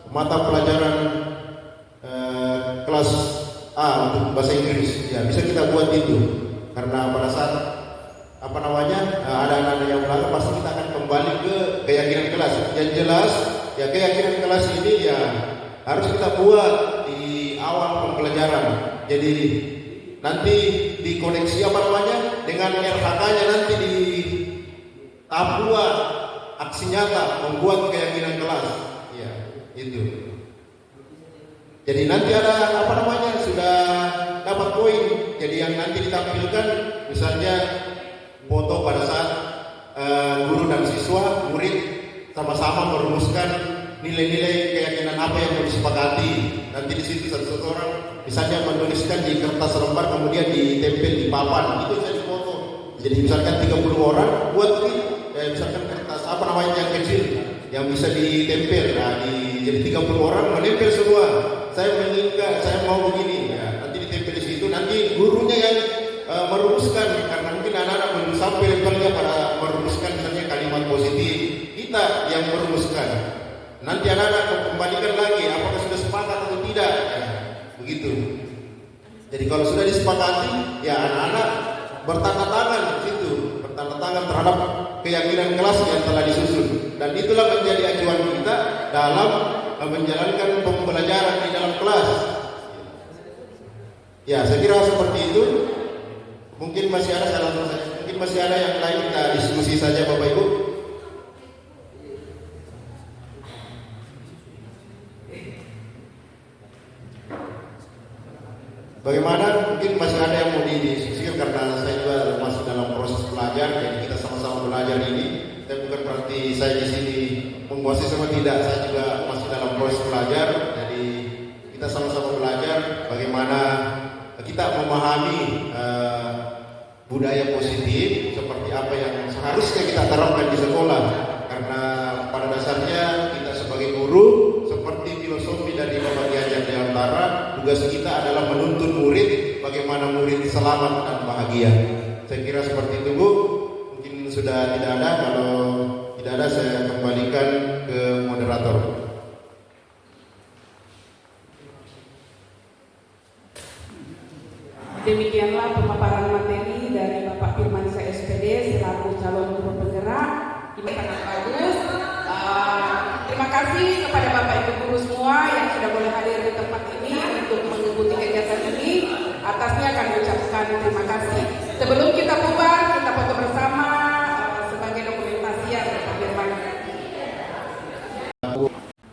mata pelajaran kelas A untuk bahasa Inggris, ya bisa kita buat itu. Karena pada saat ada anak-anak yang melanggar pasti kita akan kembali ke keyakinan kelas. Yang jelas ya keyakinan kelas ini ya harus kita buat di awal pembelajaran. Jadi nanti dikoneksi dengan RHK-nya nanti di tahap 2 aksi nyata membuat keyakinan kelas. Ya, itu. Jadi nanti ada sudah dapat poin. Jadi yang nanti ditampilkan misalnya foto pada saat guru dan siswa, murid sama-sama merumuskan nilai-nilai keyakinan apa yang mau disepakati. Nanti di situ satu orang misalnya menuliskan di kertas lembar kemudian ditempel di papan, itu jadi foto. Jadi misalkan 30 orang buat misalkan kertas yang kecil yang bisa ditempel. Jadi 30 orang menempel semua. Saya menginginkan, saya mau begini. Ya, nanti ditempel di situ. Nanti Nanti anak-anak kembalikan lagi apakah sudah sepakat atau tidak. Ya, begitu. Jadi kalau sudah disepakati, ya anak-anak bertanda tangan di situ, bertanda tangan terhadap keyakinan kelas yang telah disusun. Dan itulah menjadi acuan kita dalam menjalankan pembelajaran di dalam kelas. Ya, saya kira seperti itu. Mungkin masih ada mungkin masih ada yang lain, kita diskusi saja Bapak Ibu. Bagaimana? Mungkin masih ada yang mau didiskusikan karena saya juga masih dalam proses belajar, jadi kita sama-sama belajar ini. Tapi bukan berarti saya di sini menguasai sama tidak, saya juga masih dalam proses belajar. Jadi kita sama-sama belajar bagaimana kita memahami budaya positif seperti apa yang seharusnya kita terapkan di sekolah. Karena pada dasarnya kita sebagai guru, seperti filosofi dari Bapak Ki Hajar Dewantara, tugas kita adalah menuntun murid bagaimana murid selamat dan bahagia. Saya kira seperti itu Bu. Mungkin sudah tidak ada, kalau tidak ada saya kembalikan ke moderator. Demikianlah pemaparan materi dari Bapak Firmansyah SPD selaku calon guru penggerak. Ini sangat bagus. Terima kasih kepada Bapak Ibu guru semua yang sudah boleh hadir di tempat ini untuk mengikuti kegiatan ini. Atasnya akan mengucapkan terima kasih. Sebelum kita bubar, kita foto bersama.